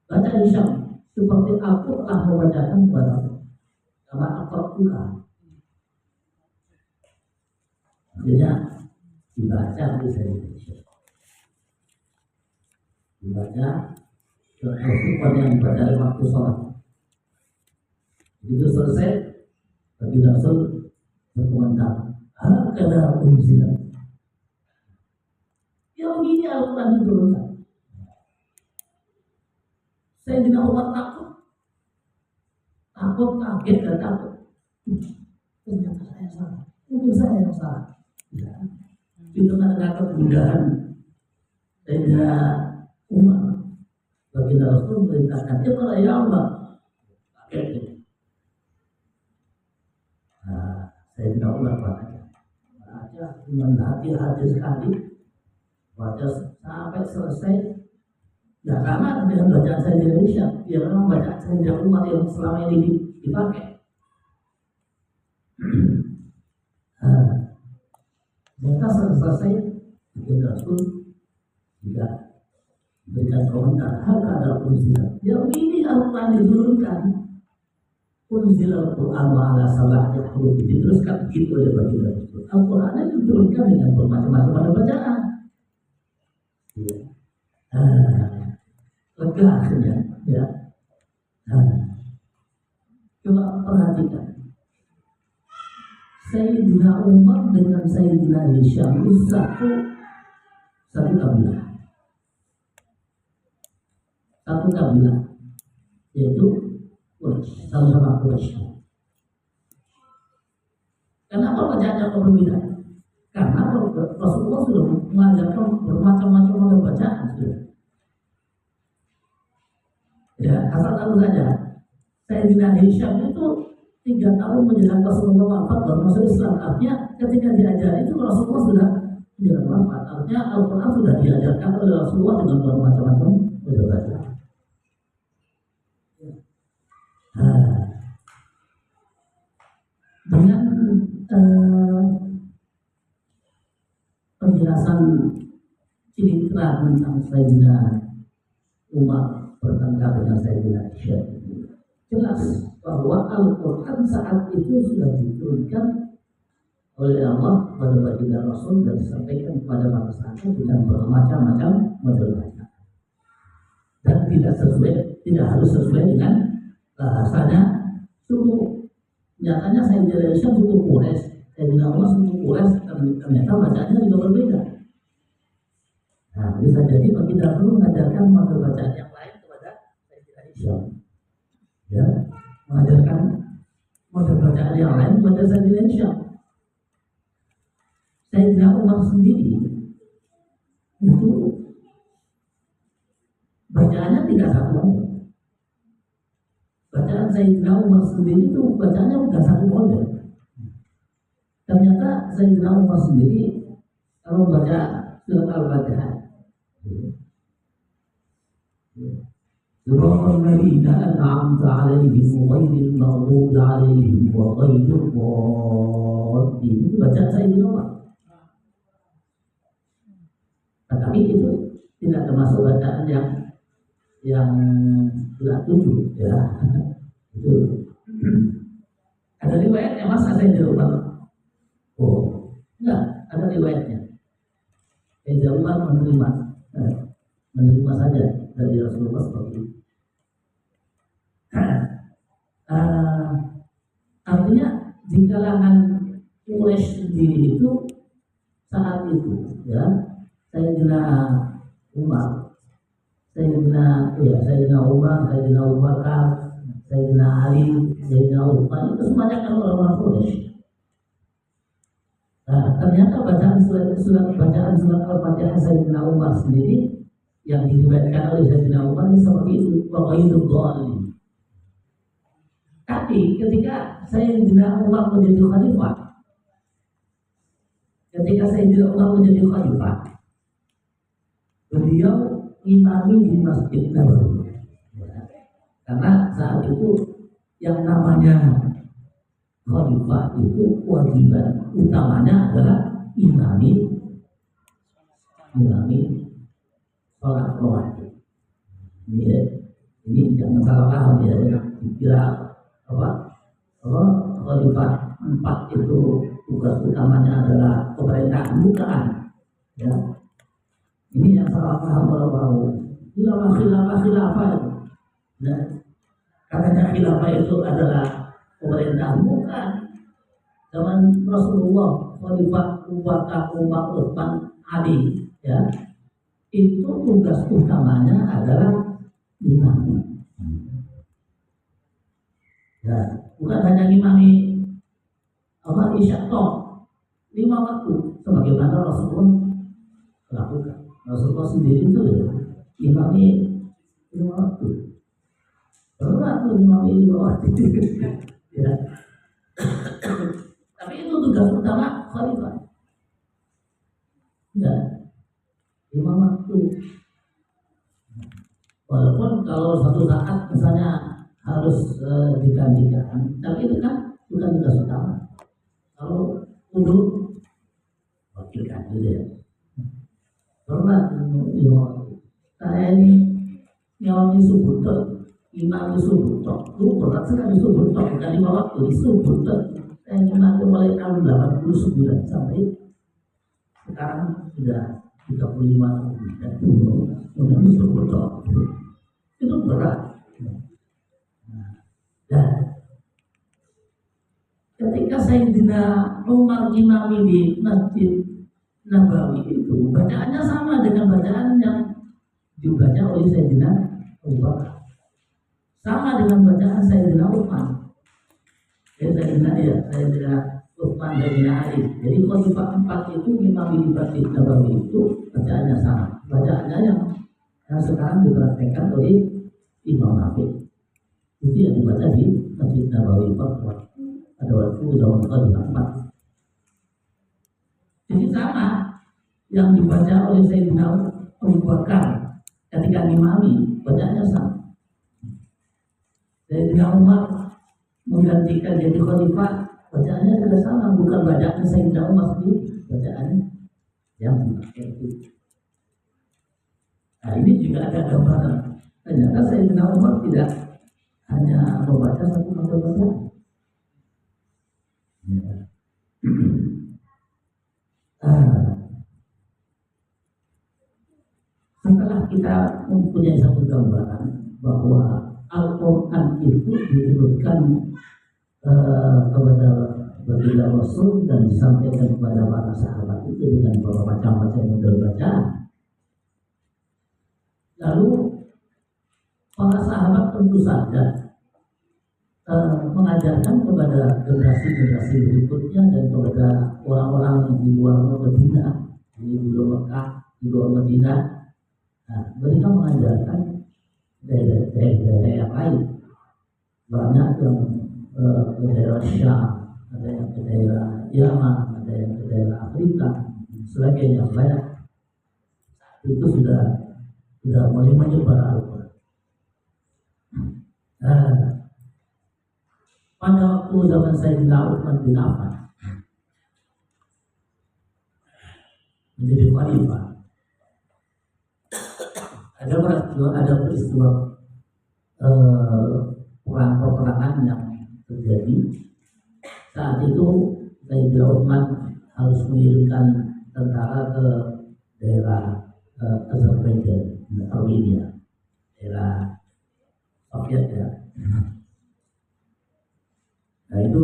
Baca Hisham seperti aku telah membacakan kepada aku. Kama aqra'tuka. Akhirnya dibaca bisa dibaca Al-Quran yang dibaca dalam waktu sholat. Begitu selesai, Nabi Rasul berkomentar, hakadha unzila. Ya begini Al-Quran diturunkan. Sayyidina Umar takut, kaget dan takut. Ternyata saya salah, mungkin saya yang salah. Ya. Itu karena kemudahan Sayyidina Umar. Baginda Rasul merintahkan, Iqra ya Umar. Sayyidina Umar baca dengan hati-hati sekali, baca sampai selesai. Tidak sama dengan bacaan Sayyidina Hisham. Dia memang bacaan Sayyidina Umar yang selama ini dipakai. Maka selesai Baginda Rasul juga berikan komentar, hakadha unzila. Yang ini Al-Quran diturunkan. Unzila Al-Quran wa ala sab'ati huruf. Diteruskan begitu oleh Baginda Rasul. Al-Quran itu diturunkan dengan bermacam-macam bacaan. Ya. Lega akhirnya, ya. Coba perhatikan. Sayyidina Umar dengan Sayyidina Hisham itu satu kabilah. Satu kabilah, yaitu Quraisy, sama-sama Quraisy. Kenapa bacaannya berbeda? Karena Rasulullah sudah mengajarkan bermacam-macam bacaan sudah. Ya, asal tahu saja. Sayyidina Hisham itu 3 tahun menjelang Rasulullah wafat baru masuk Islam. Artinya ketika diajar itu Rasulullah sudah menjelang wafat. Artinya Al-Quran sudah diajarkan oleh Rasulullah dengan bermacam-macam bacaan. Dengan penjelasan cerita tentang Sayyidina Umar bertengkar dengan Sayyidina Hisham, jelas bahwa Al-Quran saat itu sudah diturunkan oleh Allah kepada baginda Rasul dan disampaikan kepada manusia dengan bermacam-macam model. dan tidak harus sesuai dengan bahasanya suku. Nyatanya Sayyidina Aisyah suku Quraisy, Sayyidina Umar suku Quraisy, ternyata bacaannya juga berbeda. Nah, bisa jadi kita perlu mengajarkan model bacaan yang lain kepada Sayyidina Aisyah, ya, mengajarkan model bacaan yang lain kepada Sayyidina Aisyah. Sayyidina Umar sendiri itu bacaannya tidak satu. Bacaan Sayyidina Umar sendiri itu bacaannya bukan satu model. Ternyata Sayyidina Umar sendiri kalau baca surat Al-Fatihah, Siratal ladzina an'amta 'alaihim ghairil maghdubi 'alaihim waladdallin. Itu bacaan Sayyidina Umar. Tetapi itu tidak termasuk bacaan yang tidak tujuh, ya. Itu ada riwayatnya, mas ada yang Umar. Oh, enggak, ada riwayatnya. Sayyidina Umar menerima saja dari Rasulullah seperti itu. Artinya di kalangan Quraisy sendiri itu saat itu, ya, Sayyidina Umar, Sayyidina Umar, Sayyidina Abu Bakar, Sayyidina Ali, Sayyidina Utsman, itu semuanya kan orang-orang Quraisy. Nah, ternyata bacaan surat Al-Fatihah Sayyidina Umar sendiri yang diriwayatkan oleh Sayyidina Umar ini seperti itu, waqaidul dhalin. Tapi ketika Sayyidina Umar menjadi khalifah, beliau imami di Masjid Nabawi. Karena saat itu yang namanya khalifah itu kewajiban utamanya adalah imami sholat rawatib. Ini jangan salah paham ya. Kira khalifah 4 itu tugas utamanya adalah pemerintahan, bukan, ya. Ini yang salah paham orang-orang. Khilafah itu. Nah, katanya khilafah itu adalah pemerintahan, bukan. Zaman Rasulullah, Khalifah Abu Bakar, Umar, Utsman, Ali, ya, itu tugas utamanya adalah imami. Ya, bukan hanya imami isya toh 5 waktu sebagaimana Rasulullah lakukan. Rasulullah sendiri itu imami 5 waktu. Berat tuh imami 5 waktu. Ya. Tapi itu tugas utama khalifah. Ya, 5 waktu. Walaupun kalau suatu saat misalnya harus digantikan, tapi itu kan bukan tugas utama. Kalau untuk wakilkan gitu ya. Berat saya ini nyawami subuh tok, imam subuh tok. Itu berat sekali subuh tok, bukan 5 waktu, subuh tok. Saya nyawami mulai tahun 89 sampai sekarang sudah 35 tahun. Kemudian subuh tok. Itu berat. Dan ketika Sayyidina Umar imami di Masjid Nabawi itu bacaannya sama dengan bacaan yang dibaca oleh Sayyidina Abu Bakar, sama dengan bacaan Sayyidina Utsman, Sayyidina Utsman, Sayyidina Ali. Jadi khalifah 4 itu imami di Masjid Nabawi itu bacaannya sama, bacaannya yang sekarang dipraktekkan oleh Imam Nawawi. Itu yang dibaca di Masjid Nabawi pada waktu zaman khalifah 4. Jadi sama yang dibaca oleh Sayyidina Abu Bakar ketika imami, bacaannya sama. Sayyidina Umar menggantikan jadi khalifah, bacaannya juga sama, bukan bacaan Sayyidina Umar sendiri, bacaannya yang dipakai itu. Nah, ini juga ada gambaran. Ternyata Sayyidina Umar tidak hanya membaca satu bacaan. Ya. Setelah kita mempunyai satu gambaran bahwa Al-Quran itu diturunkan kepada baginda Rasul dan disampaikan kepada para sahabat itu dengan macam-macam model bacaan. Lalu para sahabat tentu saja mengajarkan kepada generasi-generasi berikutnya dan kepada orang-orang di luar Madinah, di luar Mekah, di luar Madinah. Nah, mereka mengajarkan daerah-daerah yang lain. Banyak yang ke daerah Syam, ada yang ke daerah Yaman, ada yang ke daerah Afrika, sebagainya. Banyak itu sudah mulai menyebar Al-Quran. Pada waktu zaman Sayyidina Utsman bin Affan menjadi khalifah, ada peristiwa peperangan yang terjadi. Saat itu Sayyidina Utsman harus mengirimkan tentara ke daerah Azerbaijan, Armenia, daerah Soviet ya. Nah itu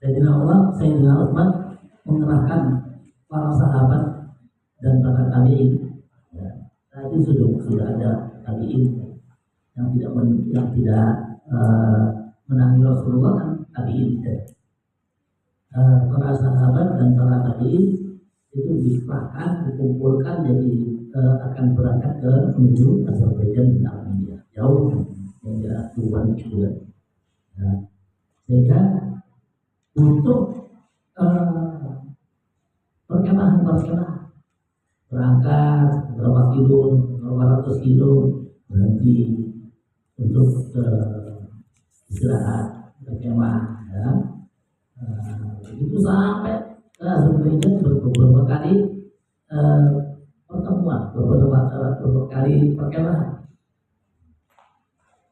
Sayyidina Utsman mengerahkan para sahabat dan para tabi'in. Ya, saat itu sudah ada tabi'in yang tidak menangi Rasulullah, kan tabi'in. Para sahabat dan para tabi'in itu dikerahkan, dikumpulkan, jadi akan berangkat ke menuju Azerbaijan dan Armenia, jauh hingga puluhan bulan. Nah, sehingga untuk perkemahan berangkat berapa ratus kilo berhenti untuk istirahat berkemah ya. Itu sampai Azerbaijan beberapa kali pertemuan, beberapa kali perkemahan.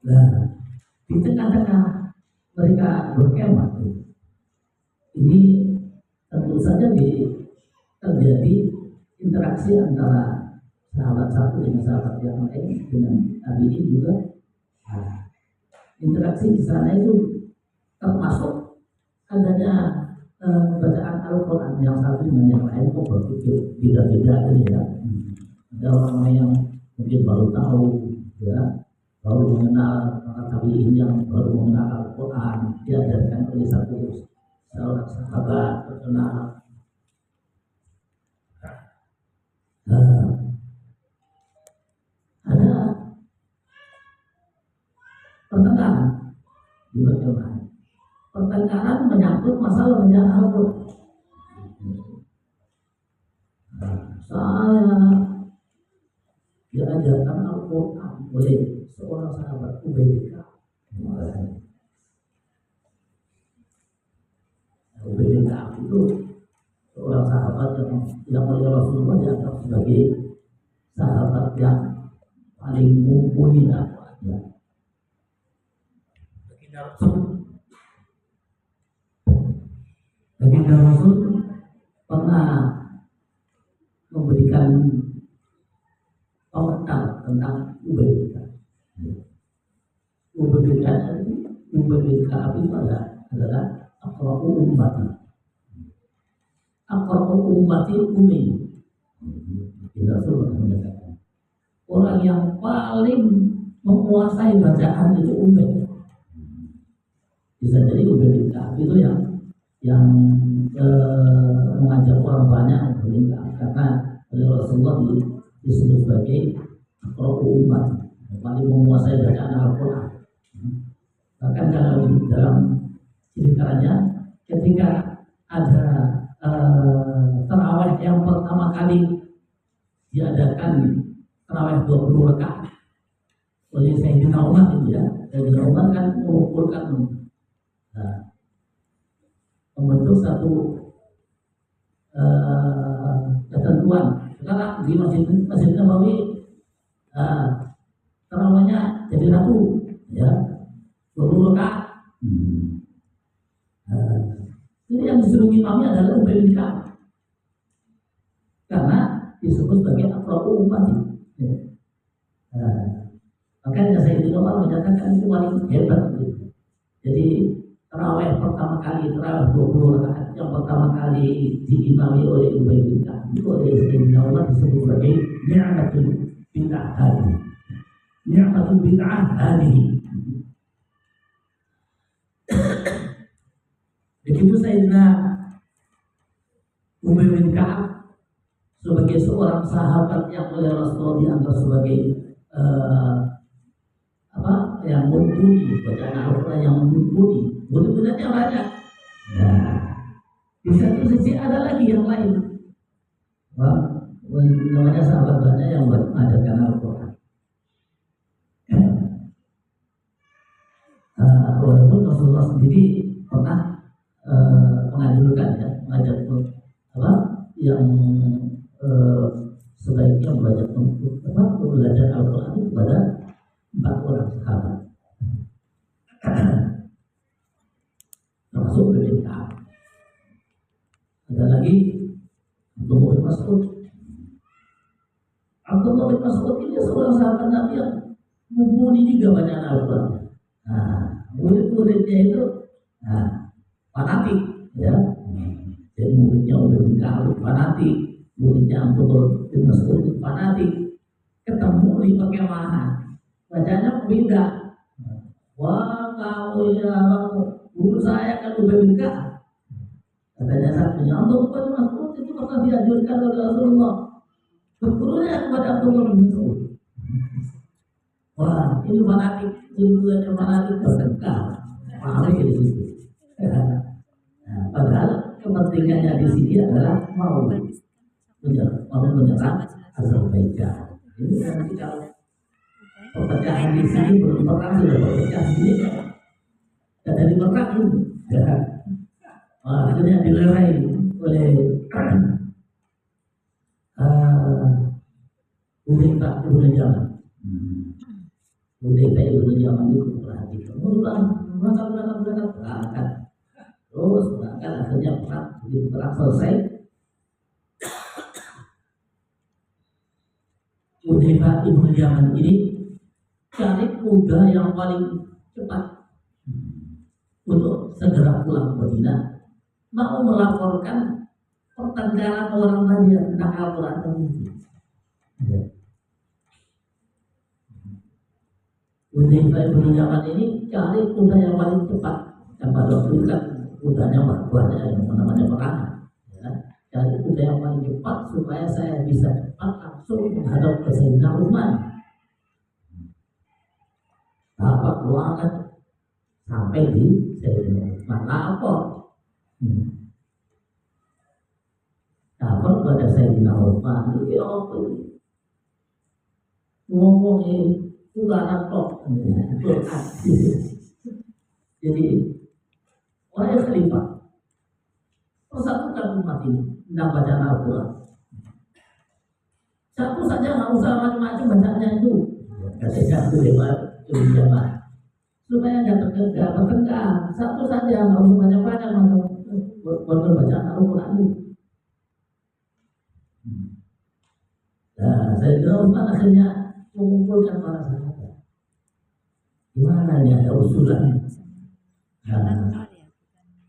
Nah, di tengah-tengah mereka berkemah ini tentu saja terjadi interaksi antara sahabat satu dengan sahabat yang lain dengan tabi'in juga. Nah, interaksi di sana itu termasuk adanya bacaan Al-Quran yang satu dengan yang lain kok begitu beda-beda gitu ya. Ada orang yang mungkin baru tahu ya, baru mengenal para tabi'in yang baru mengenal Al-Quran, diajarkan oleh seorang sahabat terkenal. Ada pertengkaran di perkemahan. Pertengkaran menyangkut masalah bacaan Al-Quran. Saya diajarkan Al-Quran oleh seorang sahabat Ubay bin Ka'ab. Ubay bin Ka'ab itu seorang sahabat yang oleh Rasulullah dianggap sebagai sahabat yang paling mumpuni dakwahnya. Baginda Rasul pernah memberikan komentar tentang Ubay bin Ka'ab. Ubay bin Ka'ab itu adalah aqra'u ummati. Aqra'u ummati ummi. Rasul mengatakan orang yang paling menguasai bacaan itu Ubay. Bisa jadi Ubay bin Ka'ab itu yang mengajak orang banyak karena oleh Rasulullah disebut sebagai aqra'u umat, paling menguasai bacaan Al-Quran. Bahkan dalam ceritanya ketika ada tarawih yang pertama kali diadakan, tarawih 20 rakaat oleh Sayyidina Umar itu ya. Sayyidina Umar kan mengumpulkan membentuk satu ketentuan. Sekarang di Masjid Nabawi tarawihnya jadi satu ya, 20 rakaat. Jadi yang disuruh imamnya adalah Ubay bin Ka'ab karena disebut sebagai aqra'u ummati ya. Sayyidina Umar menyatakan itu paling hebat. Jadi tarawih pertama kali, tarawih 20 rakaat yang pertama kali diimami oleh Ubay bin Ka'ab itu oleh Sayyidina Umar disebut sebagai ni'matul bid'ah hadhihi. Ni'matul bid'ah hadhihi. Begitu Sayyidina Ubay bin Ka'ab sebagai seorang sahabat yang oleh Rasulullah dianggap sebagai yang mumpuni, bacaan Al-Quran yang mumpuni, mudah-mudahnya banyak. Nah, di satu sisi ada lagi yang lain, namanya sahabat banyak yang mengajarkan Al-Quran. Walaupun Rasulullah sendiri pernah menganjurkan ya, mengajak yang sebaiknya belajar Al-Quran kepada 4 orang sahabat, termasuk Ibnu Ka'ab. Ada lagi Abdullah bin Mas'ud. Abdullah bin Mas'ud ini seorang sahabat Nabi yang mumpuni juga bacaan Al-Quran. Murid-muridnya itu fanatik, ya. Jadi muridnya Ibnu Ka'ab fanatik, muridnya Abdullah bin Mas'ud fanatik. Ketemu di perkemahan, bacanya beda. Wah, kamu ya, guru saya kan Ubay bin Ka'ab. Katanya satunya, Abdullah bin Mas'ud itu pernah dianjurkan oleh Rasulullah. Bergurunya kepada Abdullah bin Mas'ud. Wah, ini fanatik, tujuannya fanatik bertengkar. Paham di situ. Padahal kepentingannya di sini adalah mau menyerang Azerbaijan. Ini nanti kalau perpecahan di sini belum perang sudah perpecah sini, dan dari perang ini, akhirnya dilerai oleh Hudzaifah bin Yaman. Hudzaifah bin Yaman itu perhatikan, berangkat, terus berangkat, akhirnya perang selesai. Hudzaifah bin Yaman ini cari kuda yang paling cepat untuk segera pulang ke Madinah, mau melaporkan pertengkaran orang tadi yang tentang Al-Quran itu. Hudzaifah bin Yaman ini cari kuda yang paling cepat, yang pada waktu itu kan kudanya banyak yang namanya perang. Cari kuda yang paling cepat supaya saya bisa cepat langsung menghadap ke Sayyidina Utsman. Dapat ruangan sampai di Sayyidina Utsman, lapor. Lapor pada Sayyidina Utsman, ngomong ini bukan tok. Jadi wahai khalifah, persatukan umat ini tentang bacaan Al-Quran. Satu saja, nggak usah macam-macam bacanya itu. Katanya itu lewat jamaah supaya nggak bertengkar. Satu saja, nggak usah banyak-banyak buat bacaan Al-Quran itu. Nah, Sayyidina Utsman akhirnya mengumpulkan para sahabat. Gimana ini ada usulan?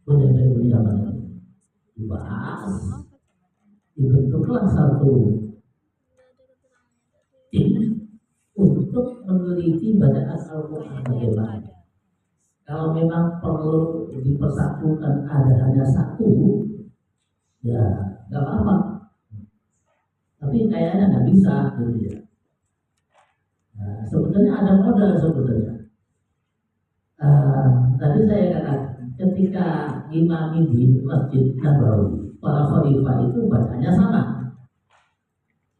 Hudzaifah bin Yaman dibahas, dibentuklah satu tim untuk meneliti bacaan Al-Quran bagaimana. Kalau memang perlu dipersatukan ada hanya satu, ya nggak apa-apa. Tapi kayaknya nggak bisa, gitu ya. Nah, sebetulnya ada modal sebetulnya. Tadi saya katakan ketika imami di Masjid Nabawi, para khalifah itu bacanya sama.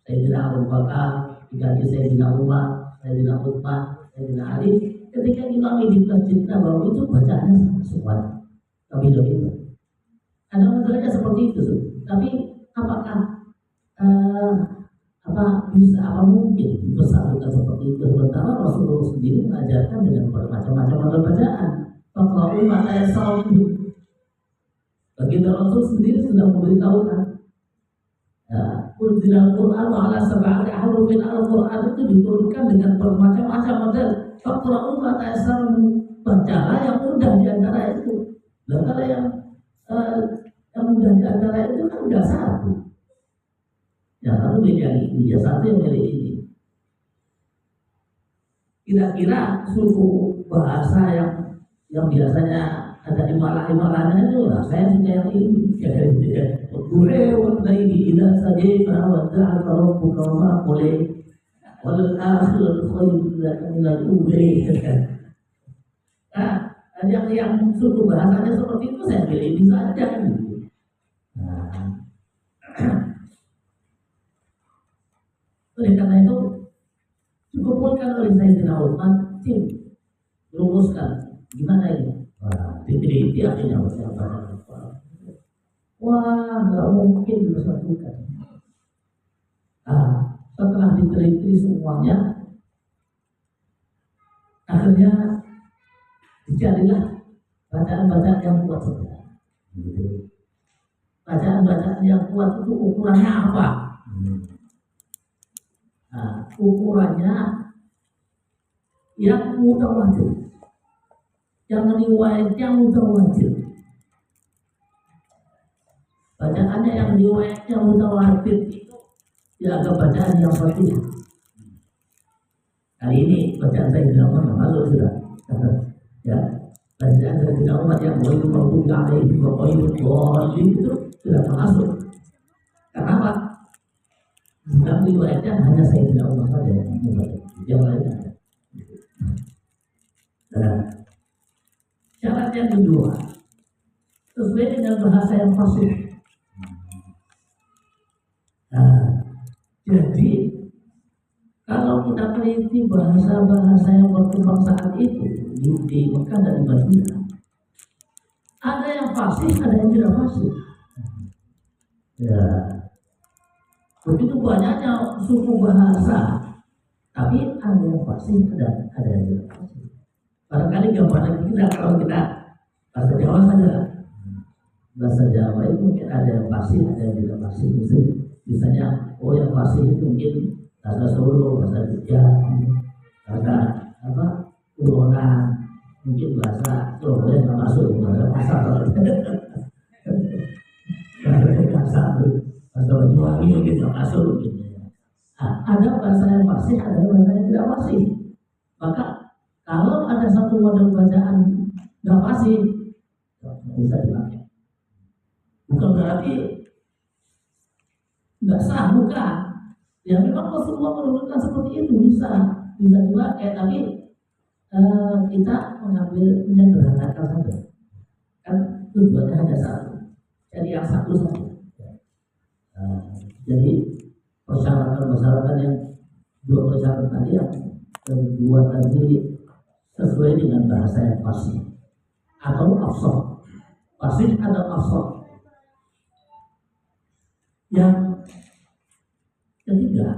Sayyidina Abu Bakar, diganti Sayyidina Umar, Sayyidina Utsman, Sayyidina Ali. Ketika imami di Masjid Nabawi itu bacanya sama semua. Kami itu. Ada modelnya seperti itu. Tapi apakah apa mungkin bersatukan seperti itu? Sementara Rasulullah sendiri mengajarkan dengan bermacam-macam model bacaan. Faqra'u ma tayassara minhu. Baginda Rasul sendiri sudah memberitahukan Unzilal Quran ala sab'ati ahrufin. Al-Quran itu diturunkan dengan bermacam-macam model. Faqra'u ma tayassara, bacalah yang mudah di antara itu. Dan kalau yang mudah di antara itu kan enggak satu. Yang satu milih yang ini, yang satu yang milih ini. Kira-kira suku bahasa yang biasanya ada imalah-imalahnya itu lah, saya suka yang ini. Gue warna ini tidak saja merawat kalau bukan apa boleh. Walau akhir khairu minal ule. Nah, yang suku bahasanya seperti itu saya pilih ini saja. Nah, oleh karena itu dikumpulkan oleh Sayyidina Utsman, tim rumuskan gimana ini. Wah, diteliti akhirnya siapa. Wah, nggak mungkin disatukan. Setelah diteliti semuanya, akhirnya dicarilah bacaan-bacaan yang kuat saja. Bacaan-bacaan yang kuat itu ukurannya apa? Nah, ukurannya yang mutawatir, yang riwayatnya mutawatir. Bacaannya yang riwayatnya mutawatir itu dianggap bacaan yang sahih. Kali ini bacaan saya tidak masuk sudah. Ya, bacaan saya tidak yang boleh membuka itu itu sudah masuk. Kenapa? Dalam riwayatnya hanya saya tidak saja yang membaca, yang lain ada. Nah, syarat yang kedua, sesuai dengan bahasa yang fasih. Nah, jadi kalau kita teliti bahasa-bahasa yang berkembang saat itu di Mekah dan di Madinah, ada yang fasih, ada yang tidak fasih. Ya, begitu banyaknya suku bahasa, tapi ada yang fasih, ada yang tidak fasih. Barangkali gambaran kita kalau kita bahasa Jawa saja, bahasa Jawa itu mungkin ada yang fasih, ada yang tidak fasih. Misalnya, yang fasih itu mungkin bahasa Solo, bahasa Jogja, bahasa Corona, mungkin bahasa Surabaya nggak masuk, bahasa pasar, bahasa Banyuwangi mungkin nggak masuk. Ada bahasa yang fasih, ada bahasa yang tidak fasih. Maka kalau ada satu model bacaan nggak fasih, nggak bisa dipakai. Bukan berarti nggak sah, bukan. Ya memang Rasulullah menurunkan seperti itu bisa dipakai, tapi kita mengambil menyederhanakan saja. Kan tujuannya hanya satu, jadi yang satu saja. Jadi persyaratan yang dua persyaratan tadi, yang kedua tadi sesuai dengan bahasa yang fasih atau afsah, fasih atau afsah. Yang ketiga,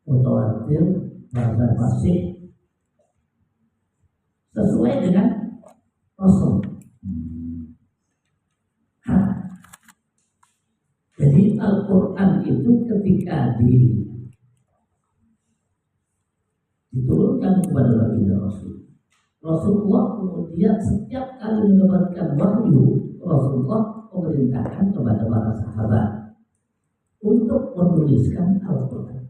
mutawatir, bahasa fasih sesuai dengan Rasul. Jadi Al-Quran itu ketika diturunkan kepada baginda Rasulullah kemudian setiap kali mendapatkan wahyu, Rasulullah memerintahkan kepada para sahabat untuk menuliskan Al-Quran.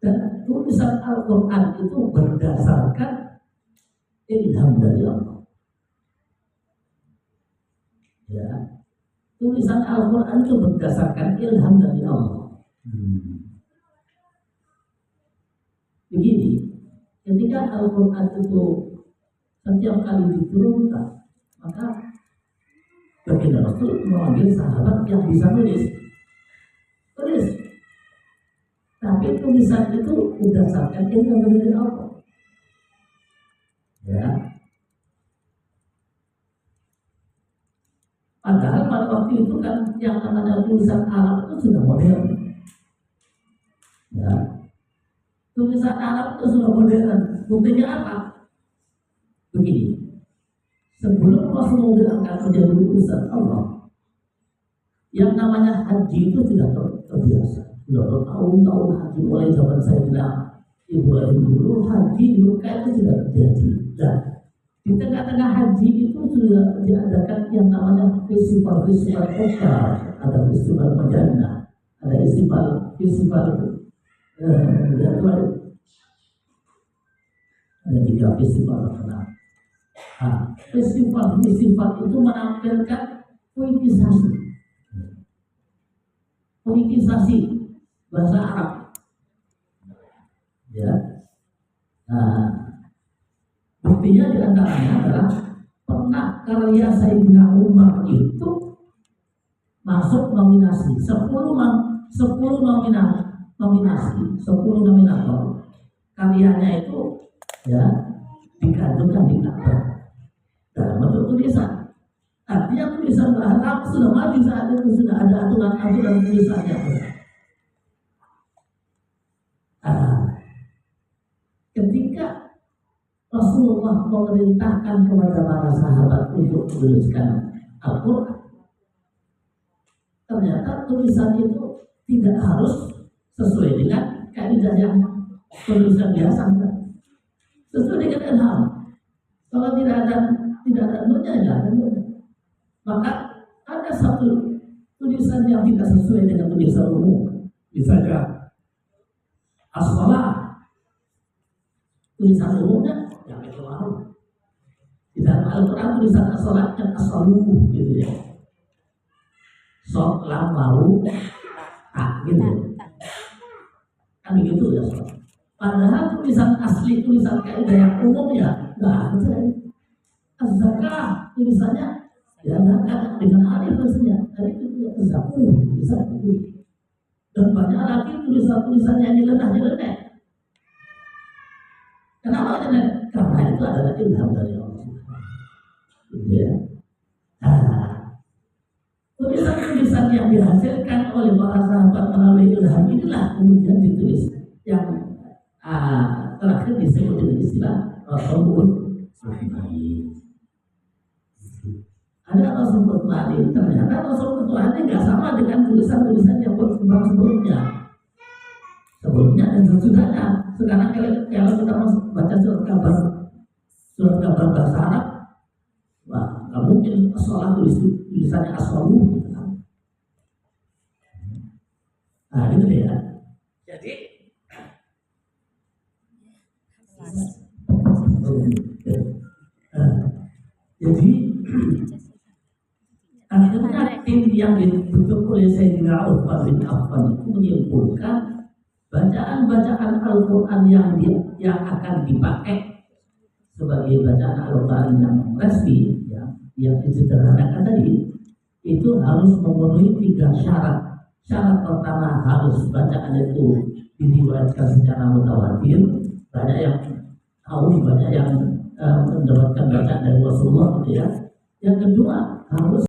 Dan tulisan Al-Quran itu berdasarkan ilham dari Allah. Ya, tulisan Al-Quran itu berdasarkan ilham dari Allah. Begini, ketika Al-Quran itu setiap kali diturunkan, maka baginda Rasul memanggil sahabat yang bisa tulis. Tapi tulisan itu berdasarkan ilham dari Allah. Ya. Padahal pada waktu itu kan yang namanya tulisan Arab itu sudah modern. Ya. Tulisan Arab itu sudah modern. Buktinya apa? begini, sebelum Rasulullah akan menjadi utusan Allah, yang namanya haji itu tidak terbiasa. Sudah bertahun-tahun haji, mulai zaman Sayyidina Ibrahim dulu haji di Mekah itu tidak terjadi. Dan di tengah-tengah haji itu sudah diadakan yang namanya festival-festival lokal, ada festival Majana, ada ada 3 festival terkenal. Nah, festival itu menampilkan politisasi bahasa Arab, ya. Nah, buktinya diantaranya adalah pernah karya Sayyidina Umar itu masuk nominasi 10 nominator. Karyanya itu ya digantungkan di Ka'bah dalam bentuk tulisan. Artinya tulisan bahasa Arab sudah maju saat itu, sudah ada aturan tulisannya. Ketika Rasulullah memerintahkan kepada para sahabat untuk menuliskan Al-Quran, ternyata tulisan itu tidak harus sesuai dengan kaidah yang tulisan biasa, sesuai dengan ilham. Kalau tidak ada nunya, tidak ada nunya. Maka ada satu tulisan yang tidak sesuai dengan tulisan umum, misalnya as-shalah, tulisan umumnya yang itu maru. Di dalam Al-Quran tulisan as-shalah yang as-saluh gitu ya. Sok lam mau tak gitu. Kan begitu ya. Padahal tulisan asli, tulisan kaidah yang umum ya nggak ada. Az-zakah tulisannya ya zakat dengan alif maksudnya. Tadi itu zakuh bisa begitu. Dan banyak lagi tulisan-tulisan yang nyeleneh. Kenapa nyeleneh? Karena itu adalah ilham dari Allah. Ya. Tulisan-tulisan yang dihasilkan oleh para sahabat melalui ilham inilah kemudian ditulis yang terakhir disebut dengan istilah Rasul Mali. Ada Rasul Mali, ternyata Rasul Mali nggak sama dengan tulisan-tulisan yang berkembang sebelumnya dan sesudahnya. Sekarang kalau kita baca surat kabar bahasa Arab, wah, nggak mungkin soal tulisannya as-saluh. Nah, gitu ya. Jadi akhirnya tim yang dibentuk oleh Sayyidina Utsman bin Affan itu menyimpulkan bacaan-bacaan Al-Quran yang akan dipakai sebagai bacaan Al-Quran yang resmi, ya, yang disederhanakan tadi, itu harus memenuhi 3 syarat. Syarat pertama, harus bacaan itu diriwayatkan secara mutawatir, banyak yang tahu, banyak yang mendapatkan bacaan dari Rasulullah, gitu ya. Yang kedua, harus